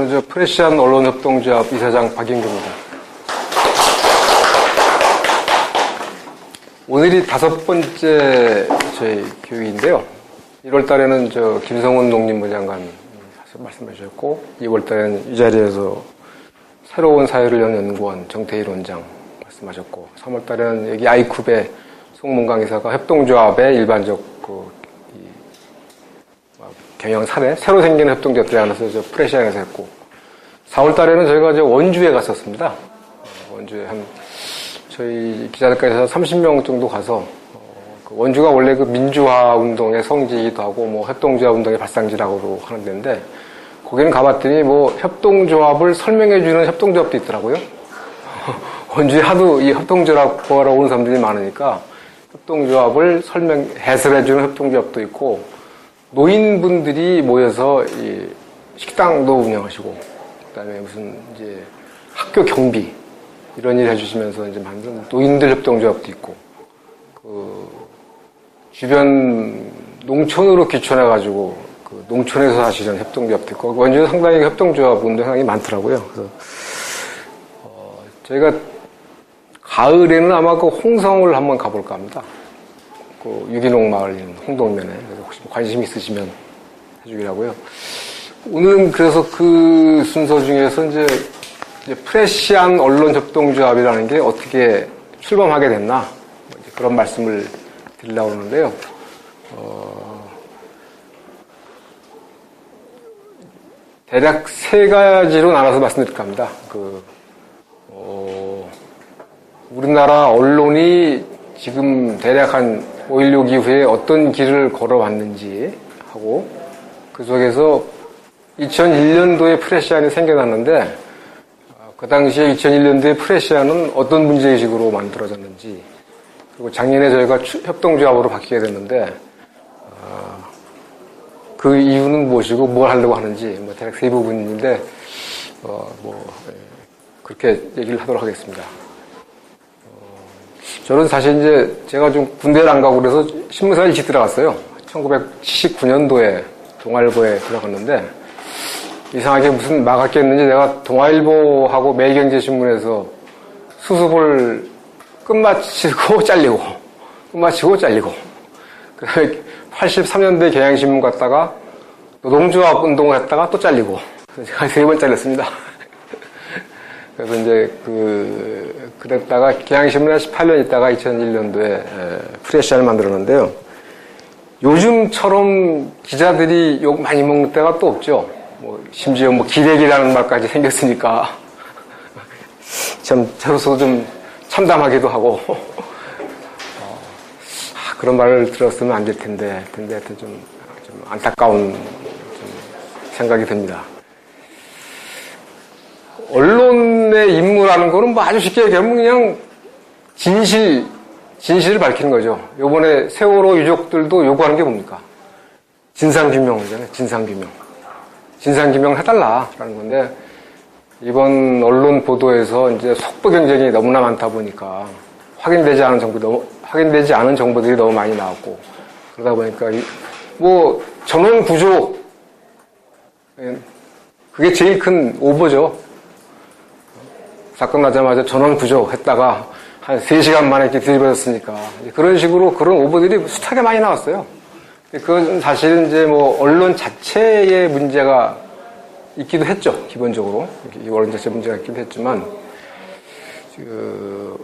저는 프레시안 언론협동조합 이사장 박인규입니다. 오늘이 5번째 저희 교육인데요. 1월 달에는 김성훈 농림부 장관 말씀해 주셨고, 2월 달에는 이 자리에서 새로운 사회를 연 연구원 정태일 원장 말씀하셨고, 3월 달에는 여기 아이쿱의 송문강 이사가 협동조합의 일반적 경영 사례, 새로 생기는 협동조합들에 관해서 프레시안에서 했고, 4월 달에는 저희가 원주에 갔었습니다. 원주에 저희 기자들까지 해서 30명 정도 가서, 원주가 원래 민주화 운동의 성지이기도 하고, 협동조합 운동의 발상지라고도 하는 데인데, 거기는 가봤더니 협동조합을 설명해주는 협동조합도 있더라고요. 원주에 하도 이 협동조합 보러 오는 사람들이 많으니까, 협동조합을 해설해주는 협동조합도 있고, 노인분들이 모여서 식당도 운영하시고, 그 다음에 학교 경비, 이런 일 해주시면서 만든 노인들 협동조합도 있고, 주변 농촌으로 귀촌해가지고, 농촌에서 하시는 협동조합도 있고, 원주는 상당히 협동조합 운동이 상당히 많더라고요. 그래서, 저희가 가을에는 아마 홍성을 한번 가볼까 합니다. 유기농 마을 홍동면에. 그래서 혹시 관심 있으시면 해주기로 하고요. 오늘은 그래서 그 순서 중에서 이제 프레시안 언론협동조합이라는 게 어떻게 출범하게 됐나, 그런 말씀을 드리려고 하는데요. 대략 3가지로 나눠서 말씀드릴까 합니다. 우리나라 언론이 지금 대략 한 5.16 이후에 어떤 길을 걸어왔는지 하고, 그 속에서 2001년도에 프레시안이 생겨났는데, 그 당시에 2001년도에 프레시안은 어떤 문제의식으로 만들어졌는지, 그리고 작년에 저희가 협동조합으로 바뀌게 됐는데, 그 이유는 무엇이고 뭘 하려고 하는지, 대략 3부분인데, 그렇게 얘기를 하도록 하겠습니다. 저는 사실 제가 좀 군대를 안 가고 그래서 신문사에 일찍 들어갔어요. 1979년도에 동아일보에 들어갔는데, 이상하게 무슨 막았겠는지 내가 동아일보하고 매일경제신문에서 수습을 끝마치고 잘리고, 그 다음에 83년도에 경향신문 갔다가 노동조합 운동을 했다가 또 잘리고, 그래서 제가 3번 잘렸습니다. 그래서 그랬다가 경향신문에 18년 있다가 2001년도에 프레시안을 만들었는데요. 요즘처럼 기자들이 욕 많이 먹는 때가 또 없죠. 심지어 기레기라는 말까지 생겼으니까. 참, 저로서도 좀 참담하기도 하고. 그런 말을 들었으면 안 될 텐데, 좀 안타까운 생각이 듭니다. 언론의 임무라는 거는 아주 쉽게 얘기하면 그냥 진실을 밝히는 거죠. 요번에 세월호 유족들도 요구하는 게 뭡니까? 진상규명이잖아요. 진상규명을 해달라라는 건데, 이번 언론 보도에서 속보 경쟁이 너무나 많다 보니까 확인되지 않은 정보들이 너무 많이 나왔고, 그러다 보니까 전원 구조, 그게 제일 큰 오보죠. 사건 나자마자 전원 구조했다가 한 3시간 만에 이렇게 들이받았으니까, 그런 식으로 그런 오보들이 숱하게 많이 나왔어요. 그건 사실은 언론 자체의 문제가 있기도 했죠. 기본적으로. 언론 자체 문제가 있기도 했지만,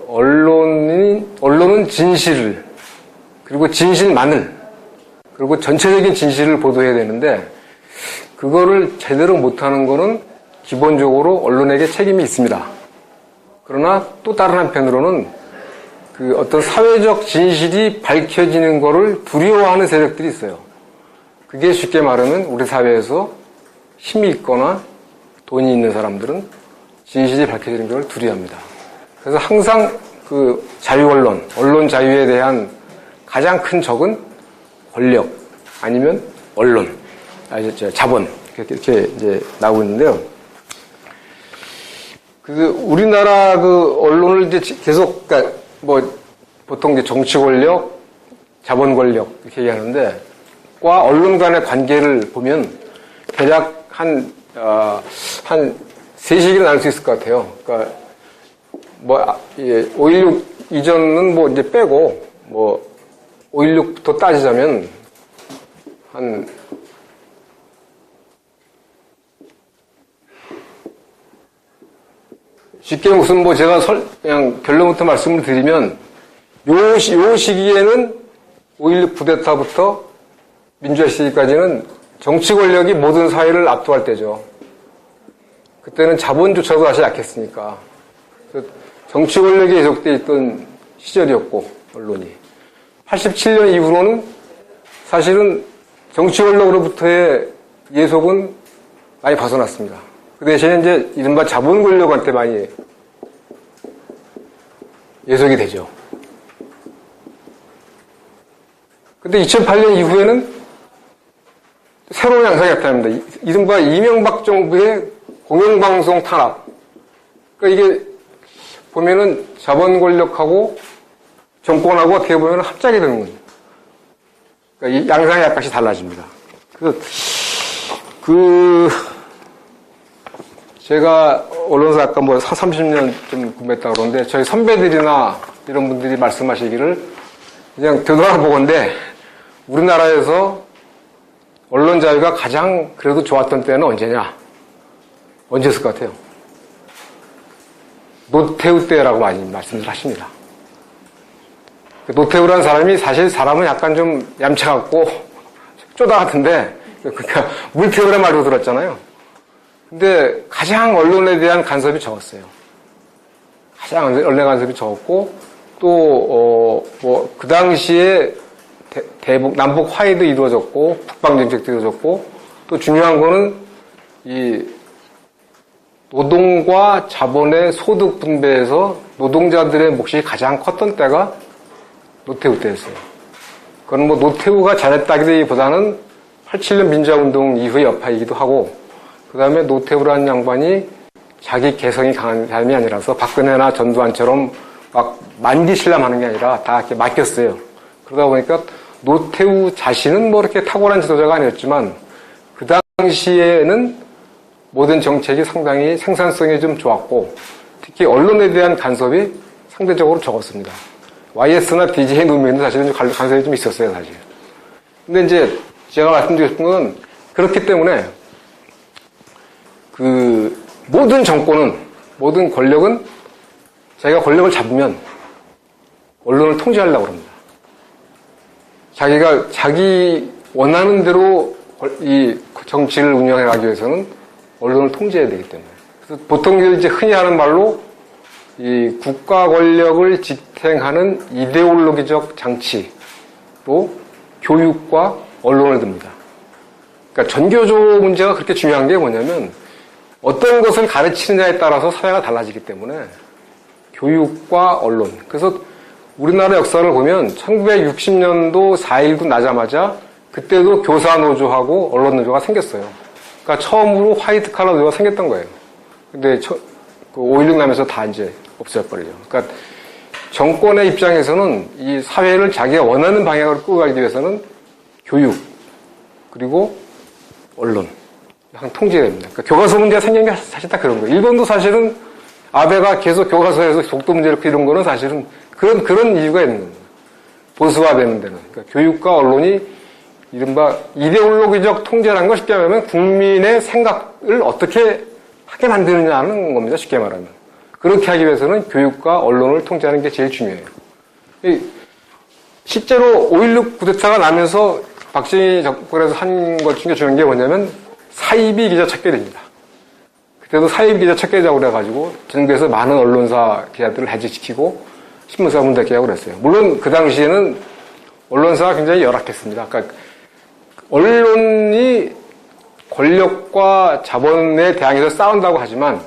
언론은 진실을, 그리고 진실만을, 그리고 전체적인 진실을 보도해야 되는데, 그거를 제대로 못하는 거는 기본적으로 언론에게 책임이 있습니다. 그러나 또 다른 한편으로는 어떤 사회적 진실이 밝혀지는 거를 두려워하는 세력들이 있어요. 그게 쉽게 말하면 우리 사회에서 힘이 있거나 돈이 있는 사람들은 진실이 밝혀지는 걸 두려워합니다. 그래서 항상 언론 자유에 대한 가장 큰 적은 권력, 아니면 언론, 자본, 이렇게 나오고 있는데요. 우리나라 언론을 계속, 보통 정치 권력, 자본 권력, 이렇게 얘기하는데, 과 언론 간의 관계를 보면, 대략 한 한 3시기를 나눌 수 있을 것 같아요. 그러니까, 5.16 이전은 이제 빼고, 5.16부터 따지자면, 쉽게 무슨 제가 그냥 결론부터 말씀을 드리면, 요 시기에는 5.16 쿠데타부터 민주화 시기까지는 정치 권력이 모든 사회를 압도할 때죠. 그때는 자본조차도 사실 약했으니까. 정치 권력이 계속되어 있던 시절이었고, 언론이. 87년 이후로는 사실은 정치 권력으로부터의 예속은 많이 벗어났습니다. 그 대신에 이제 이른바 자본 권력한테 많이 예속이 되죠. 근데 2008년 이후에는 새로운 양상이 나타납니다. 이른바 이명박 정부의 공영방송 탄압. 그러니까 이게 보면은 자본 권력하고 정권하고 어떻게 보면 합작이 되는 거예요. 그러니까 이 양상이 약간씩 달라집니다. 제가 언론사 아까 30년 좀 근무했다고 그러는데 저희 선배들이나 이런 분들이 말씀하시기를 그냥 되돌아보건대 우리나라에서 언론 자유가 가장 그래도 좋았던 때는 언제냐? 언제였을 것 같아요? 노태우 때라고 많이 말씀을 하십니다. 노태우라는 사람이 사실 사람은 약간 좀 얌체 같고 쪼다 같은데 그러니까 물태우란 말도 들었잖아요. 근데 가장 언론에 대한 간섭이 적었어요. 가장 언론 간섭이 적었고 또 그 당시에 남북 화해도 이루어졌고 북방정책도 이루어졌고 또 중요한 거는 이 노동과 자본의 소득 분배에서 노동자들의 몫이 가장 컸던 때가 노태우 때였어요. 그건 노태우가 잘했다기보다는 87년 민주화운동 이후의 여파이기도 하고 그 다음에 노태우라는 양반이 자기 개성이 강한 사람이 아니라서 박근혜나 전두환처럼 막 만기실람하는 게 아니라 다 이렇게 맡겼어요. 그러다 보니까 노태우 자신은 이렇게 탁월한 지도자가 아니었지만 그 당시에는 모든 정책이 상당히 생산성이 좀 좋았고 특히 언론에 대한 간섭이 상대적으로 적었습니다. YS나 DJ의 노무현도 사실은 간섭이 좀 있었어요, 사실. 근데 이제 제가 말씀드리고 싶은 건 그렇기 때문에 모든 정권은, 모든 권력은 자기가 권력을 잡으면 언론을 통제하려고 합니다. 자기가 자기 원하는 대로 이 정치를 운영해 가기 위해서는 언론을 통제해야 되기 때문에. 그래서 보통 이제 흔히 하는 말로 이 국가 권력을 지탱하는 이데올로기적 장치로 교육과 언론을 듭니다. 그러니까 전교조 문제가 그렇게 중요한 게 뭐냐면 어떤 것을 가르치느냐에 따라서 사회가 달라지기 때문에 교육과 언론. 그래서 우리나라 역사를 보면 1960년도 4.19 나자마자 그때도 교사노조하고 언론노조가 생겼어요. 그러니까 처음으로 화이트 칼라 노조가 생겼던 거예요. 근데 5.16 나면서 다 이제 없어져버리죠. 그러니까 정권의 입장에서는 이 사회를 자기가 원하는 방향으로 끌고 가기 위해서는 교육, 그리고 언론, 항상 통제가 됩니다. 그러니까 교과서 문제가 생긴 게 사실 다 그런 거예요. 일본도 사실은 아베가 계속 교과서에서 독도 문제를 이런 거는 사실은 그런 이유가 있는 겁니다. 보수화되는 데는. 그러니까 교육과 언론이 이른바 이데올로기적 통제라는 걸 쉽게 말하면 국민의 생각을 어떻게 하게 만드느냐는 겁니다. 쉽게 말하면. 그렇게 하기 위해서는 교육과 언론을 통제하는 게 제일 중요해요. 실제로 5.16 쿠데타가 나면서 박정희 정권에서 한 것 중에 중요한 게 뭐냐면 사이비 기자 척결입니다. 그때도 사이비 기자 척결이라고 그래가지고 전국에서 많은 언론사 기자들을 해직시키고 신문사 문 닫게 하고 그랬어요. 물론 그 당시에는 언론사가 굉장히 열악했습니다. 그러니까 언론이 권력과 자본에 대항해서 싸운다고 하지만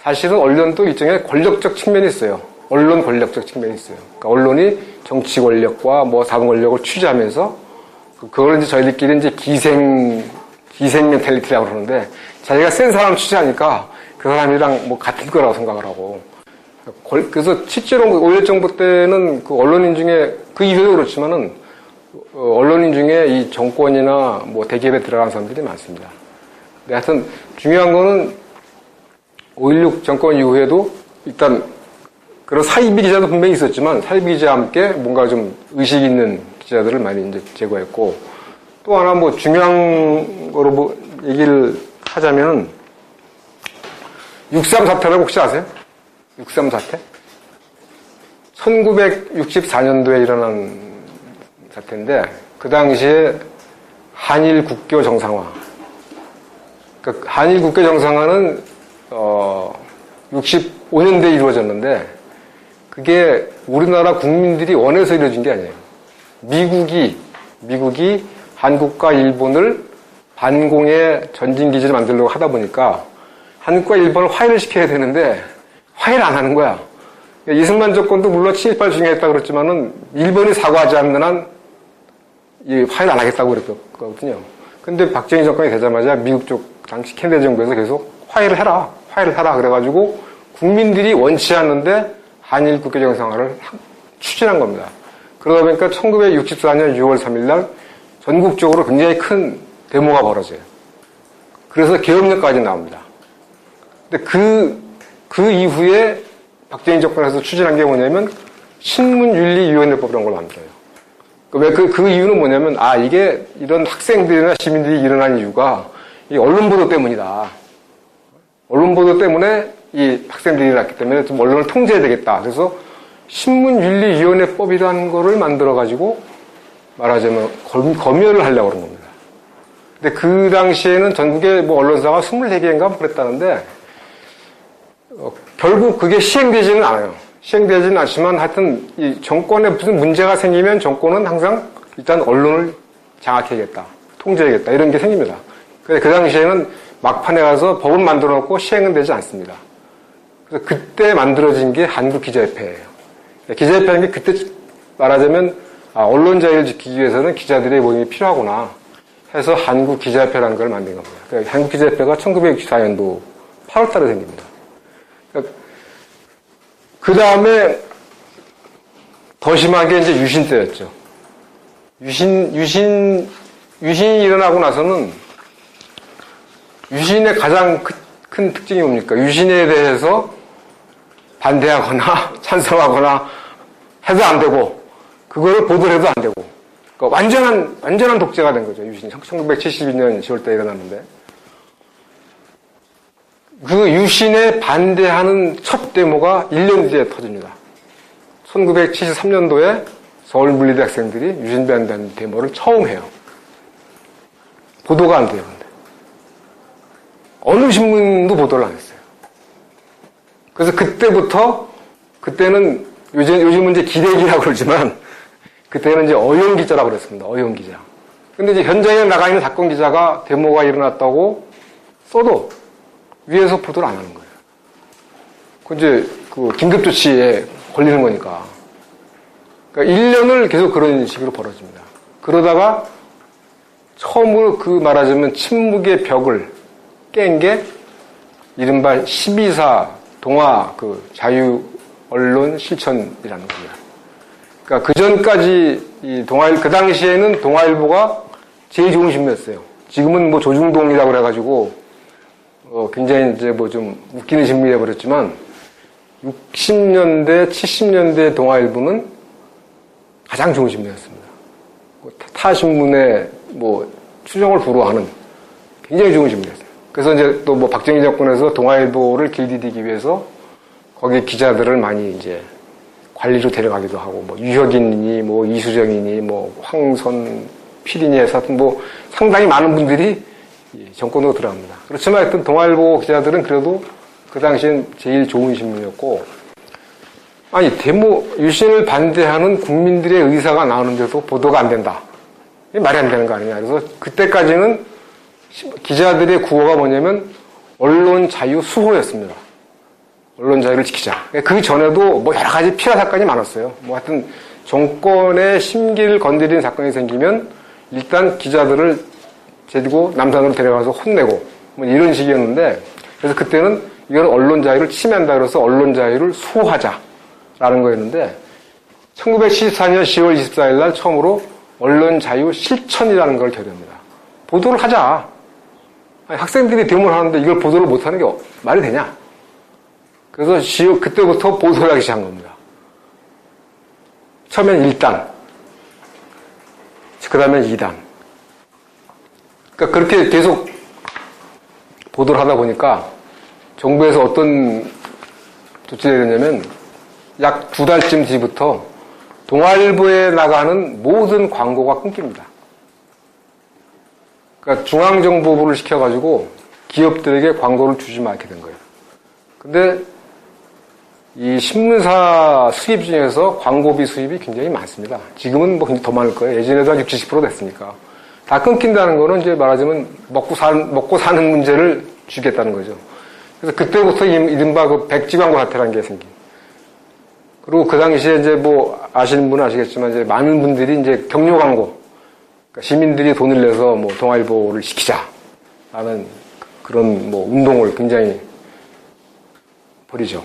사실은 언론도 일종의 권력적 측면이 있어요. 언론 권력적 측면이 있어요. 그러니까 언론이 정치 권력과 자본 권력을 취재하면서 그걸 이제 저희들끼리 이제 기생 멘탈리티라고 그러는데 자기가 센 사람 취재하니까 그 사람이랑 같은 거라고 생각을 하고 그래서 실제로 5.16 정부 때는 그 언론인 중에 그 이후에도 그렇지만은 언론인 중에 이 정권이나 대기업에 들어간 사람들이 많습니다. 근데 하여튼 중요한 거는 5.16 정권 이후에도 일단 그런 사이비 기자도 분명히 있었지만 사이비 기자와 함께 뭔가 좀 의식 있는 기자들을 많이 이제 제거했고 또 하나 뭐 중요한 거로 뭐 얘기를 하자면 6.3 사태라고 혹시 아세요? 6.3 사태? 1964년도에 일어난 사태인데 그 당시에 한일 국교 정상화. 그러니까 한일 국교 정상화는 65년대에 이루어졌는데 그게 우리나라 국민들이 원해서 이루어진 게 아니에요. 미국이 한국과 일본을 반공의 전진기지를 만들려고 하다 보니까 한국과 일본을 화해를 시켜야 되는데 화해를 안 하는 거야. 이승만 정권도 물론 친일파를 중요했다 그랬지만은 일본이 사과하지 않는 한 이 화해를 안 하겠다고 그랬거든요. 근데 박정희 정권이 되자마자 미국 쪽 당시 케네디 정부에서 계속 화해를 해라 그래가지고 국민들이 원치 않는데 한일 국교 정상화를 추진한 겁니다. 그러다 보니까 1964년 6월 3일 날 전국적으로 굉장히 큰 데모가 벌어져요. 그래서 계엄령까지 나옵니다. 근데 그 이후에 박정희 정권에서 추진한 게 뭐냐면 신문윤리위원회법이라는 걸 만들어요. 그 이유는 뭐냐면 이게 이런 학생들이나 시민들이 일어난 이유가 이 언론 보도 때문이다. 언론 보도 때문에 이 학생들이 일어났기 때문에 좀 언론을 통제해야 되겠다. 그래서 신문윤리위원회법이라는 거를 만들어가지고 말하자면 검열을 하려고 그런 겁니다. 근데 그 당시에는 전국에 뭐 언론사가 24개인가 그랬다는데 결국 그게 시행되지는 않아요. 시행되지는 않지만 하여튼 이 정권에 무슨 문제가 생기면 정권은 항상 일단 언론을 장악해야겠다. 통제해야겠다. 이런 게 생깁니다. 근데 그 당시에는 막판에 가서 법을 만들어 놓고 시행은 되지 않습니다. 그래서 그때 만들어진 게 한국기자협회예요. 기자협회라는 게 그때 말하자면 언론 자유를 지키기 위해서는 기자들의 모임이 필요하구나 해서 한국기자협회라는 걸 만든 겁니다. 그러니까 한국기자협회가 1964년도 8월 달에 생깁니다. 그 다음에 더 심한 게 이제 유신 때였죠. 유신이 일어나고 나서는 유신의 가장 큰 특징이 뭡니까? 유신에 대해서 반대하거나 찬성하거나 해도 안 되고 그거를 보도를 해도 안 되고 그러니까 완전한 독재가 된 거죠. 유신이 1972년 10월 달에 일어났는데 그 유신에 반대하는 첫 데모가 1년 뒤에 터집니다. 1973년도에 서울물리대 학생들이 유신 반대하는 데모를 처음 해요. 보도가 안 돼요. 근데. 어느 신문도 보도를 안 했어요. 그래서 그때는 요즘은 이제 기레기라고 그러지만 그때는 이제 어용기자라고 그랬습니다. 어용기자. 근데 이제 현장에 나가 있는 사건 기자가 데모가 일어났다고 써도 위에서 보도를 안 하는 거예요. 그 이제 긴급조치에 걸리는 거니까. 그러니까 1년을 계속 그런 식으로 벌어집니다. 그러다가 처음으로 말하자면 침묵의 벽을 깬 게 이른바 12.4 동아 자유 언론 실천이라는 겁니다. 그러니까 그 전까지 그 당시에는 동아일보가 제일 좋은 신문이었어요. 지금은 뭐 조중동이라고 그래가지고 굉장히 이제 뭐 좀 웃기는 신문이 되어버렸지만 60년대, 70년대 동아일보는 가장 좋은 신문이었습니다. 타 신문의 뭐 추정을 불허하는 굉장히 좋은 신문이었어요. 그래서 이제 또 뭐 박정희 정권에서 동아일보를 길들이기 위해서 거기 기자들을 많이 이제 관리로 데려가기도 하고 뭐 유혁인이니 뭐 이수정이니 뭐 황선 필이니 해서 하여튼 뭐 상당히 많은 분들이 정권으로 들어갑니다. 그렇지만 하여튼 동아일보 기자들은 그래도 그 당시엔 제일 좋은 신문이었고 유신을 반대하는 국민들의 의사가 나오는데도 보도가 안 된다. 이게 말이 안 되는 거 아니냐. 그래서 그때까지는 기자들의 구호가 뭐냐면 언론 자유 수호였습니다. 언론 자유를 지키자. 그 전에도 뭐 여러 가지 피해 사건이 많았어요. 뭐 하여튼 정권의 심기를 건드리는 사건이 생기면 일단 기자들을 데리고 남산으로 데려가서 혼내고 뭐 이런 식이었는데 그래서 그때는 이건 언론 자유를 침해한다 그래서 언론 자유를 수호하자라는 거였는데 1974년 10월 24일 날 처음으로 언론 자유 실천이라는 걸 결의합니다. 보도를 하자. 아니, 학생들이 데모를 하는데 이걸 보도를 못하는 게 말이 되냐? 그래서 그때부터 보도를 하기 시작한 겁니다. 처음엔 1단, 그 다음에 2단. 그러니까 그렇게 계속 보도를 하다 보니까 정부에서 어떤 조치를 했냐면 약 2달쯤 뒤부터 동아일보에 나가는 모든 광고가 끊깁니다. 그러니까 중앙정보부를 시켜가지고 기업들에게 광고를 주지 말게 된 거예요. 근데 이 신문사 수입 중에서 광고비 수입이 굉장히 많습니다. 지금은 뭐 굉장히 더 많을 거예요. 예전에도 한 60, 70% 됐으니까. 다 끊긴다는 거는 이제 말하자면 먹고 사는 문제를 주겠다는 거죠. 그래서 그때부터 이른바 그 백지 광고 사태라는 게 생긴. 그리고 그 당시에 이제 뭐 아시는 분은 아시겠지만 이제 많은 분들이 이제 격려 광고, 그러니까 시민들이 돈을 내서 뭐 동아일보를 시키자라는 그런 뭐 운동을 굉장히 벌이죠.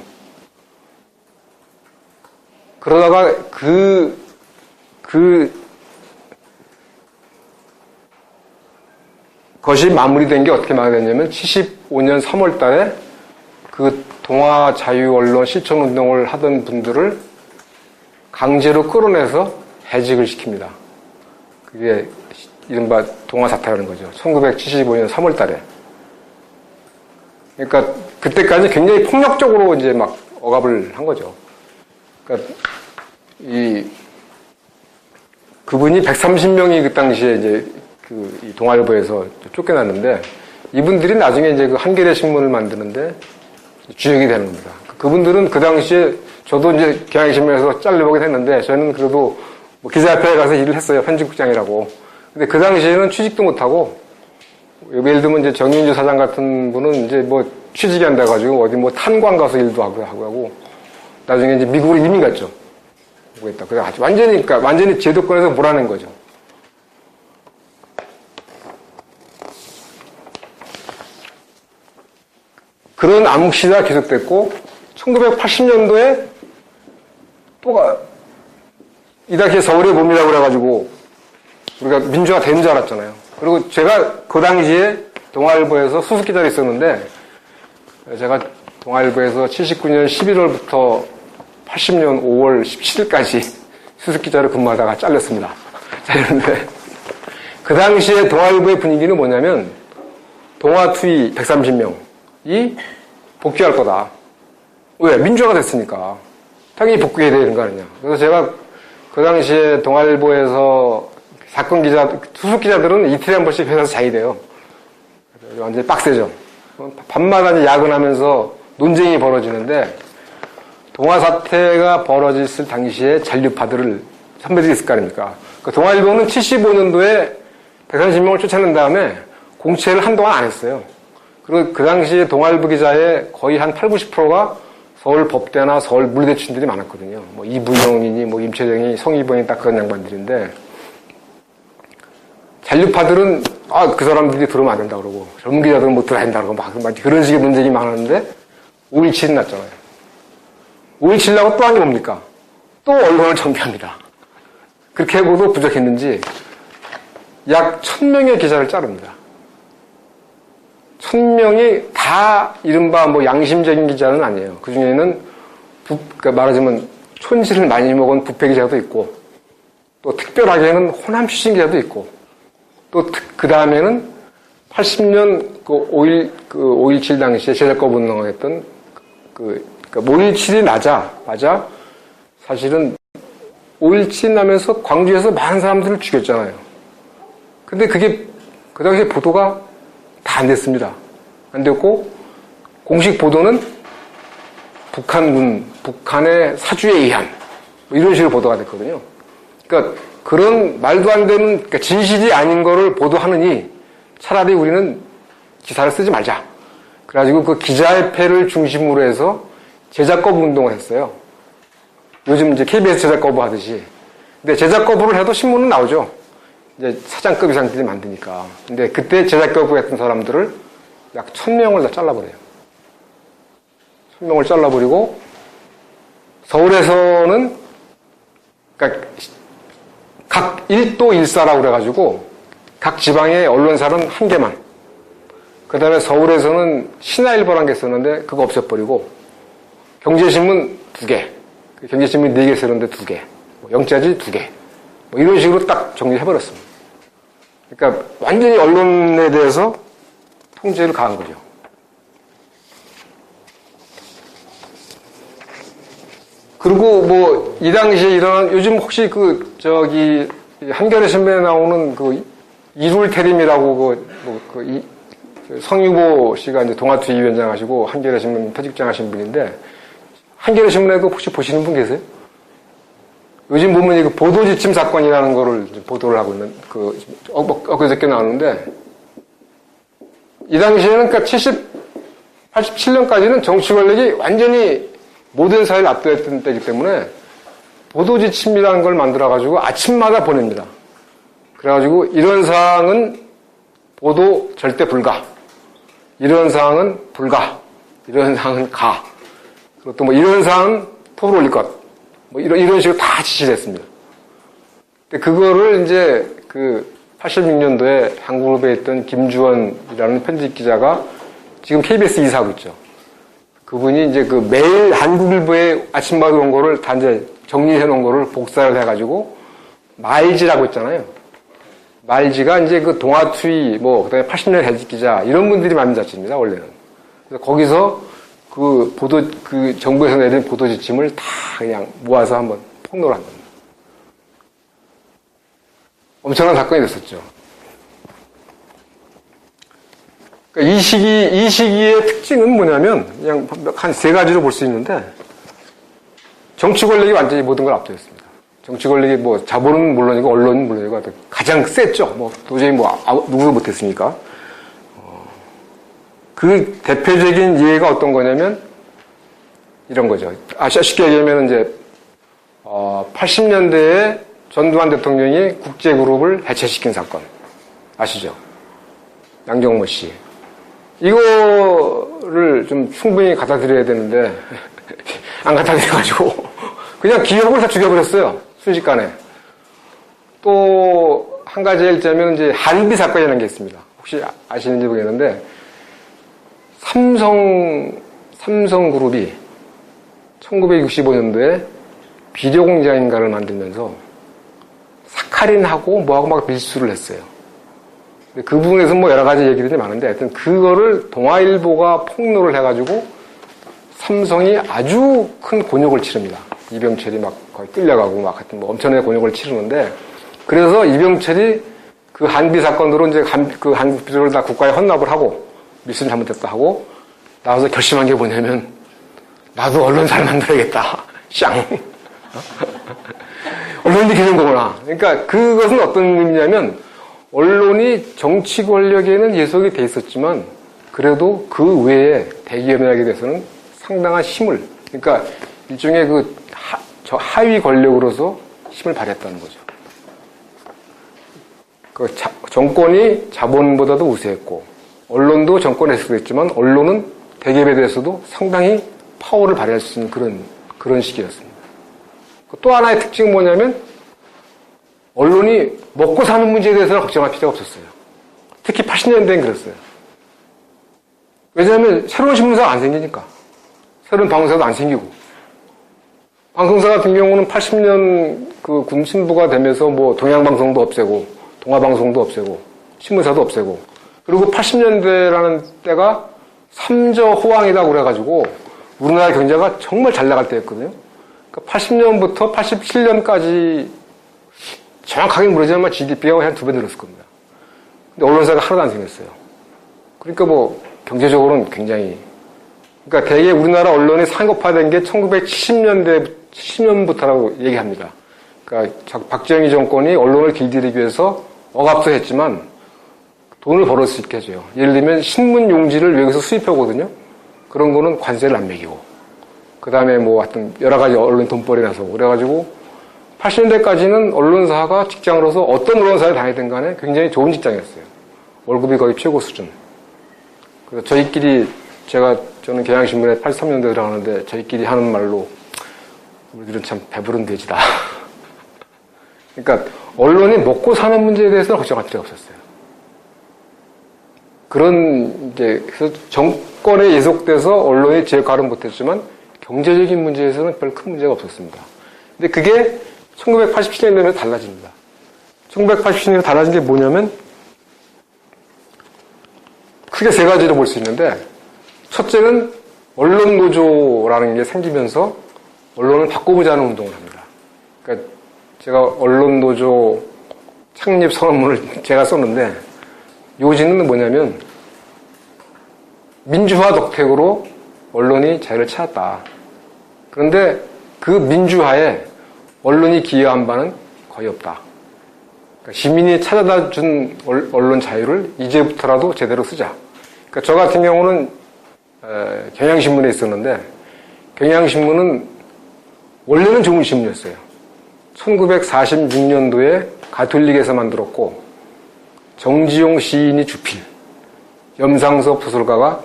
그러다가 것이 마무리된 게 어떻게 마무리됐냐면 75년 3월 달에 그 동아 자유언론 실천운동을 하던 분들을 강제로 끌어내서 해직을 시킵니다. 그게 이른바 동아 사태라는 거죠. 1975년 3월 달에. 그러니까 그때까지 굉장히 폭력적으로 이제 막 억압을 한 거죠. 그러니까 그분이 130명이 그 당시에 이제 이 동아일보에서 쫓겨났는데 이분들이 나중에 이제 그 한겨레 신문을 만드는데 주역이 되는 겁니다. 그분들은 그 당시에 저도 이제 경향신문에서 잘려보긴 했는데 저는 그래도 뭐 기자협회에 가서 일을 했어요. 편집국장이라고. 근데 그 당시에는 취직도 못하고 예를 들면 이제 정윤주 사장 같은 분은 이제 뭐 취직이 안 돼가지고 어디 뭐 탄광 가서 일도 하고 나중에 이제 미국으로 이민 갔죠. 그랬다. 그래서 완전히 제도권에서 몰아낸 거죠. 그런 암흑 시대가 계속됐고 1980년도에 또 이다시 서울의 봄이라고 그래가지고 우리가 민주화 된 줄 알았잖아요. 그리고 제가 그 당시에 동아일보에서 수습기자로 있었는데 제가 동아일보에서 79년 11월부터 80년 5월 17일까지 수습기자로 근무하다가 잘렸습니다. 잘렸는데 그 당시에 동아일보의 분위기는 뭐냐면 동아투이 130명이 복귀할 거다. 왜? 민주화가 됐으니까. 당연히 복귀해야 되는 거 아니냐. 그래서 제가 그 당시에 동아일보에서 사건 기자, 수습 기자들은 이틀에 한 번씩 회사에서 자야 돼요. 완전히 빡세죠. 밤마다 이제 야근하면서 논쟁이 벌어지는데 동아 사태가 벌어졌을 당시에 잔류파들을 선배들이 있을 거 아닙니까? 그 동아일보는 75년도에 130명을 쫓아낸 다음에 공채를 한동안 안 했어요. 그리고 그 당시에 동아일보 기자의 거의 한 80, 90%가 서울 법대나 서울 물리대 출신들이 많았거든요. 뭐 이부영이니 뭐 임채정이 성희봉이 딱 그런 양반들인데 잔류파들은 그 사람들이 들으면 안 된다 그러고 젊은 기자들은 못 들어야 된다 그러고 막 그런 식의 논쟁이 많았는데 5.17이 났잖아요. 5.17 나고 또 한 게 뭡니까? 또 언론을 정비합니다. 그렇게 해고도 부족했는지 약 1000명의 기자를 자릅니다. 1000명이 다 이른바 뭐 양심적인 기자는 아니에요. 그 중에는 그러니까 말하자면 촌지를 많이 먹은 부패 기자도 있고 또 특별하게는 호남 출신 기자도 있고 또 그 다음에는 80년 그 5.17 당시에 제작법 운동을 했던 그러니까 5.17이 맞아 사실은 5.17 나면서 광주에서 많은 사람들을 죽였잖아요. 근데 그게 그 당시에 보도가 다 안 됐습니다. 안 됐고 공식 보도는 북한의 사주에 의한 뭐 이런 식으로 보도가 됐거든요. 그러니까 그런 말도 안 되는 그러니까 진실이 아닌 거를 보도하느니 차라리 우리는 기사를 쓰지 말자. 그래가지고 그 기자협회를 중심으로 해서 제작 거부 운동을 했어요. 요즘 이제 KBS 제작 거부 하듯이. 근데 제작 거부를 해도 신문은 나오죠. 이제 사장급 이상들이 만드니까. 근데 그때 제작 거부했던 사람들을 약 1000명을 다 잘라버려요. 1000명을 잘라버리고 서울에서는 그러니까 각 1도 1사라고 그래가지고 각 지방의 언론사는 한 개만 그 다음에 서울에서는 신화일보라는 게 있었는데 그거 없애버리고 경제신문 2개, 경제신문 4개 쓰는데 2개, 영자지 2개, 뭐 이런 식으로 딱 정리해버렸습니다. 그러니까 완전히 언론에 대해서 통제를 가한 거죠. 그리고 뭐 이 당시에 일어난 요즘 혹시 한겨레 신문에 나오는 이룰태림이라고 성유보 씨가 이제 동아투이 위원장 하시고 한겨레 신문 편집장 하신 분인데 한겨레 신문에도 혹시 보시는 분 계세요? 요즘 보면 이 보도지침 사건이라는 거를 보도를 하고 있는 엊그저께 나왔는데 이 당시에는 그러니까 87년까지는 정치 권력이 완전히 모든 사회를 압도했던 때이기 때문에 보도지침이라는 걸 만들어가지고 아침마다 보냅니다. 그래가지고 이런 사항은 보도 절대 불가. 이런 사항은 불가. 이런 사항은 가. 그리고 또 뭐 이런 사항은 톱을 올릴 것. 뭐 이런 식으로 다 지시를 했습니다. 근데 그거를 이제 86년도에 한국그룹에 있던 김주원이라는 편집 기자가 지금 KBS 이사하고 있죠. 그분이 이제 매일 한국일보에 아침마다 온 거를 다 이제 정리해 놓은 거를 복사를 해가지고 말지라고 있잖아요. 말지가 이제 동아투이 그다음에 80년 해직 기자 이런 분들이 만든杂誌입니다, 원래는. 그래서 거기서 정부에서 내린 보도 지침을 다 그냥 모아서 한번 폭로를 한 겁니다. 엄청난 사건이 됐었죠. 그러니까 이 시기의 특징은 뭐냐면 그냥 한 3가지로 볼 수 있는데 정치 권력이 완전히 모든 걸 압도했습니다. 정치 권력이 자본은 물론이고 언론은 물론이고 가장 셌죠. 도저히 누구도 못했으니까. 그 대표적인 예가 어떤 거냐면 이런 거죠. 쉽게 얘기하면 이제 80년대에 전두환 대통령이 국제그룹을 해체시킨 사건 아시죠? 양정모 씨. 이거를 좀 충분히 갖다 드려야 되는데 안 갖다 드려가지고 그냥 기업을 다 죽여버렸어요. 순식간에. 또 한 가지 일자면 이제 한비 사건이라는 게 있습니다. 혹시 아시는지 모르겠는데 삼성그룹이 1965년도에 비료 공장인가를 만들면서 사카린하고 뭐하고 막 밀수를 했어요. 그 부분에서 여러 가지 얘기들이 많은데 하여튼 그거를 동아일보가 폭로를 해가지고 삼성이 아주 큰 곤욕을 치릅니다. 이병철이 막 거의 끌려가고 막 하여튼 엄청나게 곤욕을 치르는데 그래서 이병철이 그 한비 사건으로 이제 그 한국 비료를 다 국가에 헌납을 하고 밀수는 잘못했다 하고 나와서 결심한 게 뭐냐면 나도 언론사를 만들어야겠다. 쌍. 언론이 되는 거구나. 그러니까 그것은 어떤 의미냐면 언론이 정치 권력에는 예속이 돼 있었지만 그래도 그 외에 대기업에 대해서는 상당한 힘을 그러니까 일종의 하위 권력으로서 힘을 발휘했다는 거죠. 정권이 자본보다도 우세했고 언론도 정권에 해석됐지만 언론은 대기업에 대해서도 상당히 파워를 발휘할 수 있는 그런 시기였습니다. 또 하나의 특징은 뭐냐면 언론이 먹고 사는 문제에 대해서는 걱정할 필요가 없었어요. 특히 80년대엔 그랬어요. 왜냐하면 새로운 신문사가 안 생기니까. 새로운 방송사도 안 생기고. 방송사 같은 경우는 80년 군 신부가 되면서 동양방송도 없애고, 동아방송도 없애고, 신문사도 없애고, 그리고 80년대라는 때가 삼저 호황이라고 그래가지고 우리나라 경제가 정말 잘 나갈 때였거든요. 그러니까 80년부터 87년까지 정확하게 모르지만 GDP가 한 2배 늘었을 겁니다. 근데 언론사가 하나도 안 생겼어요. 그러니까 경제적으로는 굉장히 그러니까 대개 우리나라 언론이 상업화된 게 1970년부터라고 얘기합니다. 그러니까 박정희 정권이 언론을 길들이기 위해서 억압도 했지만 돈을 벌을 수 있게 해줘요. 예를 들면 신문 용지를 외국에서 수입하거든요. 그런 거는 관세를 안 매기고 그 다음에 하여튼 여러 가지 언론 돈벌이 나서 그래가지고 80년대까지는 언론사가 직장으로서 어떤 언론사에 다니든 간에 굉장히 좋은 직장이었어요. 월급이 거의 최고 수준. 그래서 저는 경향신문에 83년도에 들어가는데 저희끼리 하는 말로 우리들은 참 배부른 돼지다. 그러니까 언론이 먹고 사는 문제에 대해서는 걱정할 필요가 없었어요. 그런, 이제, 그래서 정권에 예속돼서 언론이 제 역할은 못했지만, 경제적인 문제에서는 별 큰 문제가 없었습니다. 근데 그게 1987년 되면 달라집니다. 1987년에 달라진 게 뭐냐면, 크게 세 가지로 볼 수 있는데, 첫째는 언론 노조라는 게 생기면서 언론을 바꿔보자는 운동을 합니다. 그러니까 제가 언론 노조 창립 선언문을 제가 썼는데, 요지는 뭐냐면, 민주화 덕택으로 언론이 자유를 찾았다. 그런데 그 민주화에 언론이 기여한 바는 거의 없다. 그러니까 시민이 찾아다 준 언론 자유를 이제부터라도 제대로 쓰자. 그러니까 저 같은 경우는 경향신문에 있었는데, 경향신문은 원래는 좋은 신문이었어요. 1946년도에 가톨릭에서 만들었고, 정지용 시인이 주필, 염상서 부설가가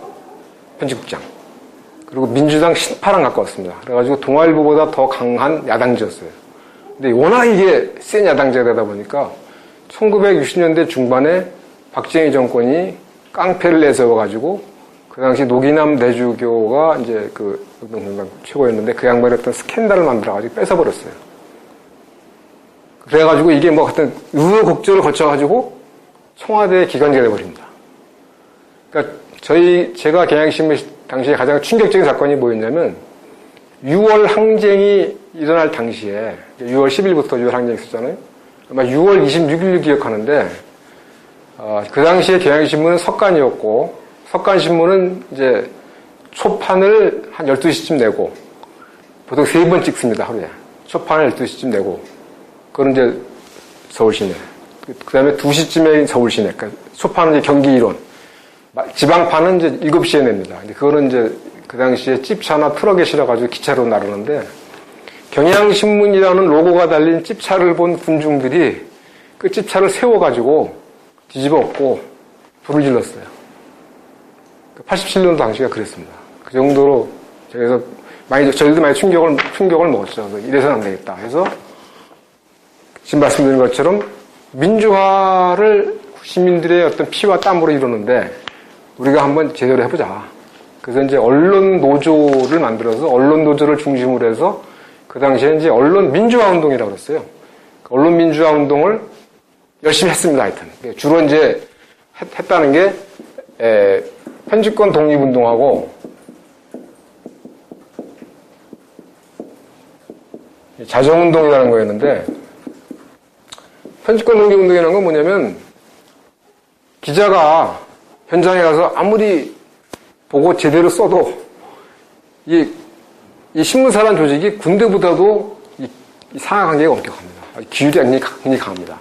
편집국장, 그리고 민주당 신파랑 가까웠습니다. 그래가지고 동아일보보다 더 강한 야당지였어요. 근데 워낙 이게 센 야당지가 되다 보니까 1960년대 중반에 박정희 정권이 깡패를 내세워가지고 그 당시 노기남 내주교가 이제 그 운동공단 최고였는데 그 양반이 어떤 스캔들을 만들어가지고 뺏어버렸어요. 그래가지고 이게 뭐 하여튼 우여곡절을 거쳐가지고 청와대 기관지가 돼버립니다. 그러니까 제가 경향신문 당시에 가장 충격적인 사건이 뭐였냐면 6월 항쟁이 일어날 당시에 6월 10일부터 6월 항쟁이 있었잖아요. 아마 6월 26일 기억하는데 그 당시에 경향신문은 석간이었고 석간신문은 이제 초판을 한 12시쯤 내고 보통 3번 찍습니다, 하루에. 초판을 12시쯤 내고 그건 이제 서울시내. 그 다음에 2시쯤에 서울시내. 그러니까 초판은 이제 경기 일원. 지방판은 이제 7시에 냅니다. 근데 그거는 이제 그 당시에 찝차나 트럭에 실어가지고 기차로 나르는데 경향신문이라는 로고가 달린 찝차를 본 군중들이 그 찝차를 세워가지고 뒤집어 엎고 불을 질렀어요. 87년도 당시가 그랬습니다. 그 정도로 그래서 저희도 많이 충격을 먹었죠. 이래서는 안 되겠다. 그래서 지금 말씀드린 것처럼 민주화를 시민들의 어떤 피와 땀으로 이루는데 우리가 한번 제대로 해보자. 그래서 이제 언론 노조를 만들어서 언론 노조를 중심으로 해서 그 당시에 이제 언론 민주화 운동이라고 그랬어요. 언론 민주화 운동을 열심히 했습니다. 하여튼 주로 이제 했다는 게 편집권 독립운동하고 자정운동이라는 거였는데 편집권 독립운동이라는 건 뭐냐면 기자가 현장에 가서 아무리 보고 제대로 써도 이 신문사라는 조직이 군대보다도 이 상하관계가 엄격합니다. 기율이 굉장히 강합니다.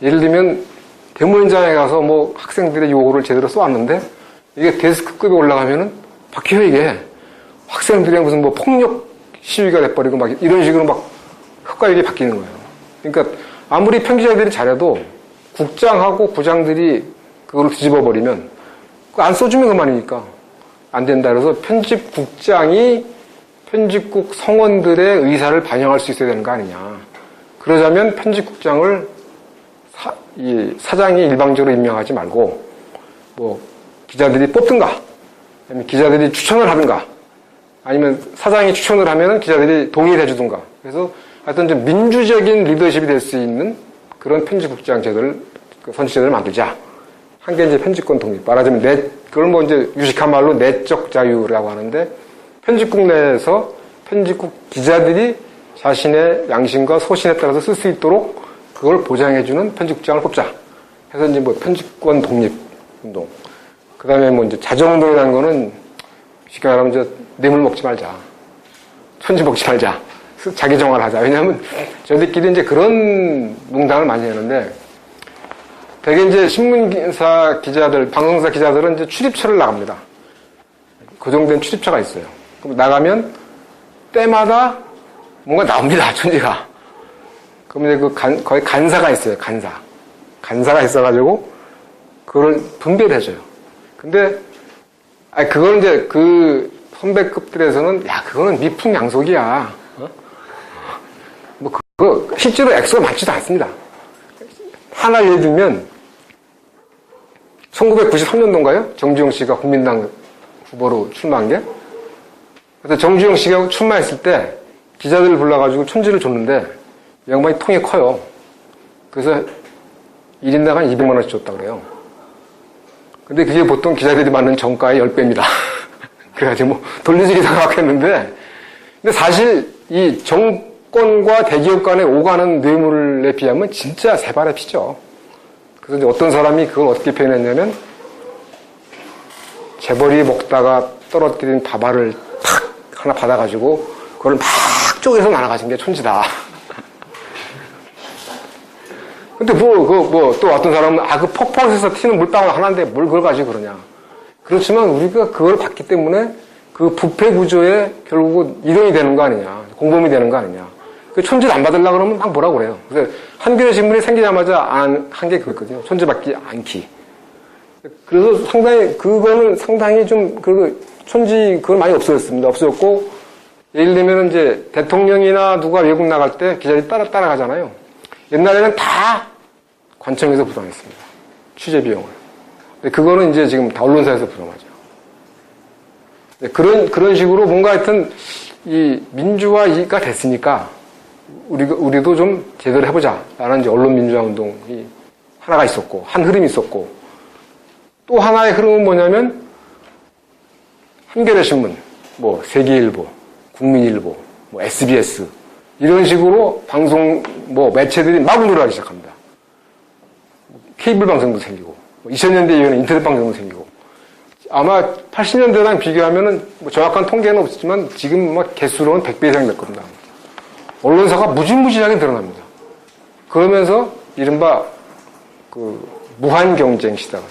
예를 들면 대모현장에 가서 뭐 학생들의 요구를 제대로 써왔는데 이게 데스크급에 올라가면은 바뀌어요, 이게. 학생들의 무슨 뭐 폭력 시위가 돼버리고 막 이런 식으로 막 헛갈리게 바뀌는 거예요. 그러니까 아무리 편집자들이 잘해도 국장하고 부장들이 그걸 뒤집어 버리면 안 써주면 그만이니까 안 된다. 그래서 편집국장이 편집국 성원들의 의사를 반영할 수 있어야 되는 거 아니냐. 그러자면 편집국장을 사장이 일방적으로 임명하지 말고 뭐 기자들이 뽑든가 아니면 기자들이 추천을 하든가 아니면 사장이 추천을 하면 기자들이 동의를 해주든가. 그래서 하여튼 좀 민주적인 리더십이 될 수 있는 그런 편집국장 제도를 선출제도를 만들자. 한 게 이제 편집권 독립. 말하자면 그걸 뭐 이제 유식한 말로 내적 자유라고 하는데 편집국 내에서 편집국 기자들이 자신의 양심과 소신에 따라서 쓸 수 있도록 그걸 보장해주는 편집국장을 뽑자. 해서 이제 뭐 편집권 독립 운동. 그 다음에 뭐 이제 자정운동이라는 거는 쉽게 말하면 이제 뇌물 먹지 말자. 천지 먹지 말자. 자기 정화를 하자. 왜냐하면 저희들끼리 이제 그런 농담을 많이 하는데 대개 이제 신문사 기자들, 방송사 기자들은 이제 출입처를 나갑니다. 고정된 출입처가 있어요. 그럼 나가면 때마다 뭔가 나옵니다. 천지가. 그럼 이제 거의 간사가 있어요. 간사가 있어가지고 그걸 분배를 해줘요. 근데 그걸 이제 그 선배급들에서는 야 그거는 미풍양속이야. 뭐 그거 실제로 액수가 많지도 않습니다. 하나 예를 들면 1993년도인가요? 정주영 씨가 국민당 후보로 출마한 게. 그래서 정주영 씨가 출마했을 때 기자들을 불러가지고 촌지를 줬는데 이 양반이 통이 커요. 그래서 1인당 한 200만 원씩 줬다 그래요. 근데 그게 보통 기자들이 받는 정가의 10배입니다. 그래가지고 뭐 돌려주기 생각했는데 근데 사실 이 정권과 대기업 간에 오가는 뇌물에 비하면 진짜 세 발의 피죠. 그래서 이제 어떤 사람이 그걸 어떻게 표현했냐면 재벌이 먹다가 떨어뜨린 밥알을 탁 하나 받아가지고 그걸 막 쪼개서 날아가신 게 촌지다. 근데 또 어떤 사람은 그 폭포에서 튀는 물방울 하나인데 뭘 그걸 가지고 그러냐. 그렇지만 우리가 그걸 봤기 때문에 그 부패 구조에 결국은 일원이 되는 거 아니냐. 공범이 되는 거 아니냐. 그 촌지를 안 받으려고 그러면 막 뭐라고 그래요. 그래서 한겨레 신문이 생기자마자 한 게 그거거든요. 촌지 받기 않기. 그래서 그거는 상당히 좀, 촌지, 그건 많이 없어졌습니다. 없어졌고, 예를 들면 이제 대통령이나 누가 외국 나갈 때 기자들이 따라가잖아요. 옛날에는 다 관청에서 부담했습니다. 취재 비용을. 근데 그거는 이제 지금 다 언론사에서 부담하죠. 그런 식으로 뭔가 하여튼 이 민주화가 됐으니까 우리도 좀 제대로 해보자. 라는 이제 언론 민주화 운동이 하나가 있었고, 한 흐름이 있었고, 또 하나의 흐름은 뭐냐면 한겨레 신문, 뭐 세계일보, 국민일보, 뭐 SBS 이런 식으로 방송 뭐 매체들이 막 운영하기 시작합니다. 케이블 방송도 생기고 2000년대 이후에는 인터넷 방송도 생기고 아마 80년대랑 비교하면은 뭐 정확한 통계는 없지만 지금 막 개수로는 100배 이상 될 겁니다. 언론사가 무지무지하게 늘어납니다. 그러면서 이른바 그 무한 경쟁 시대가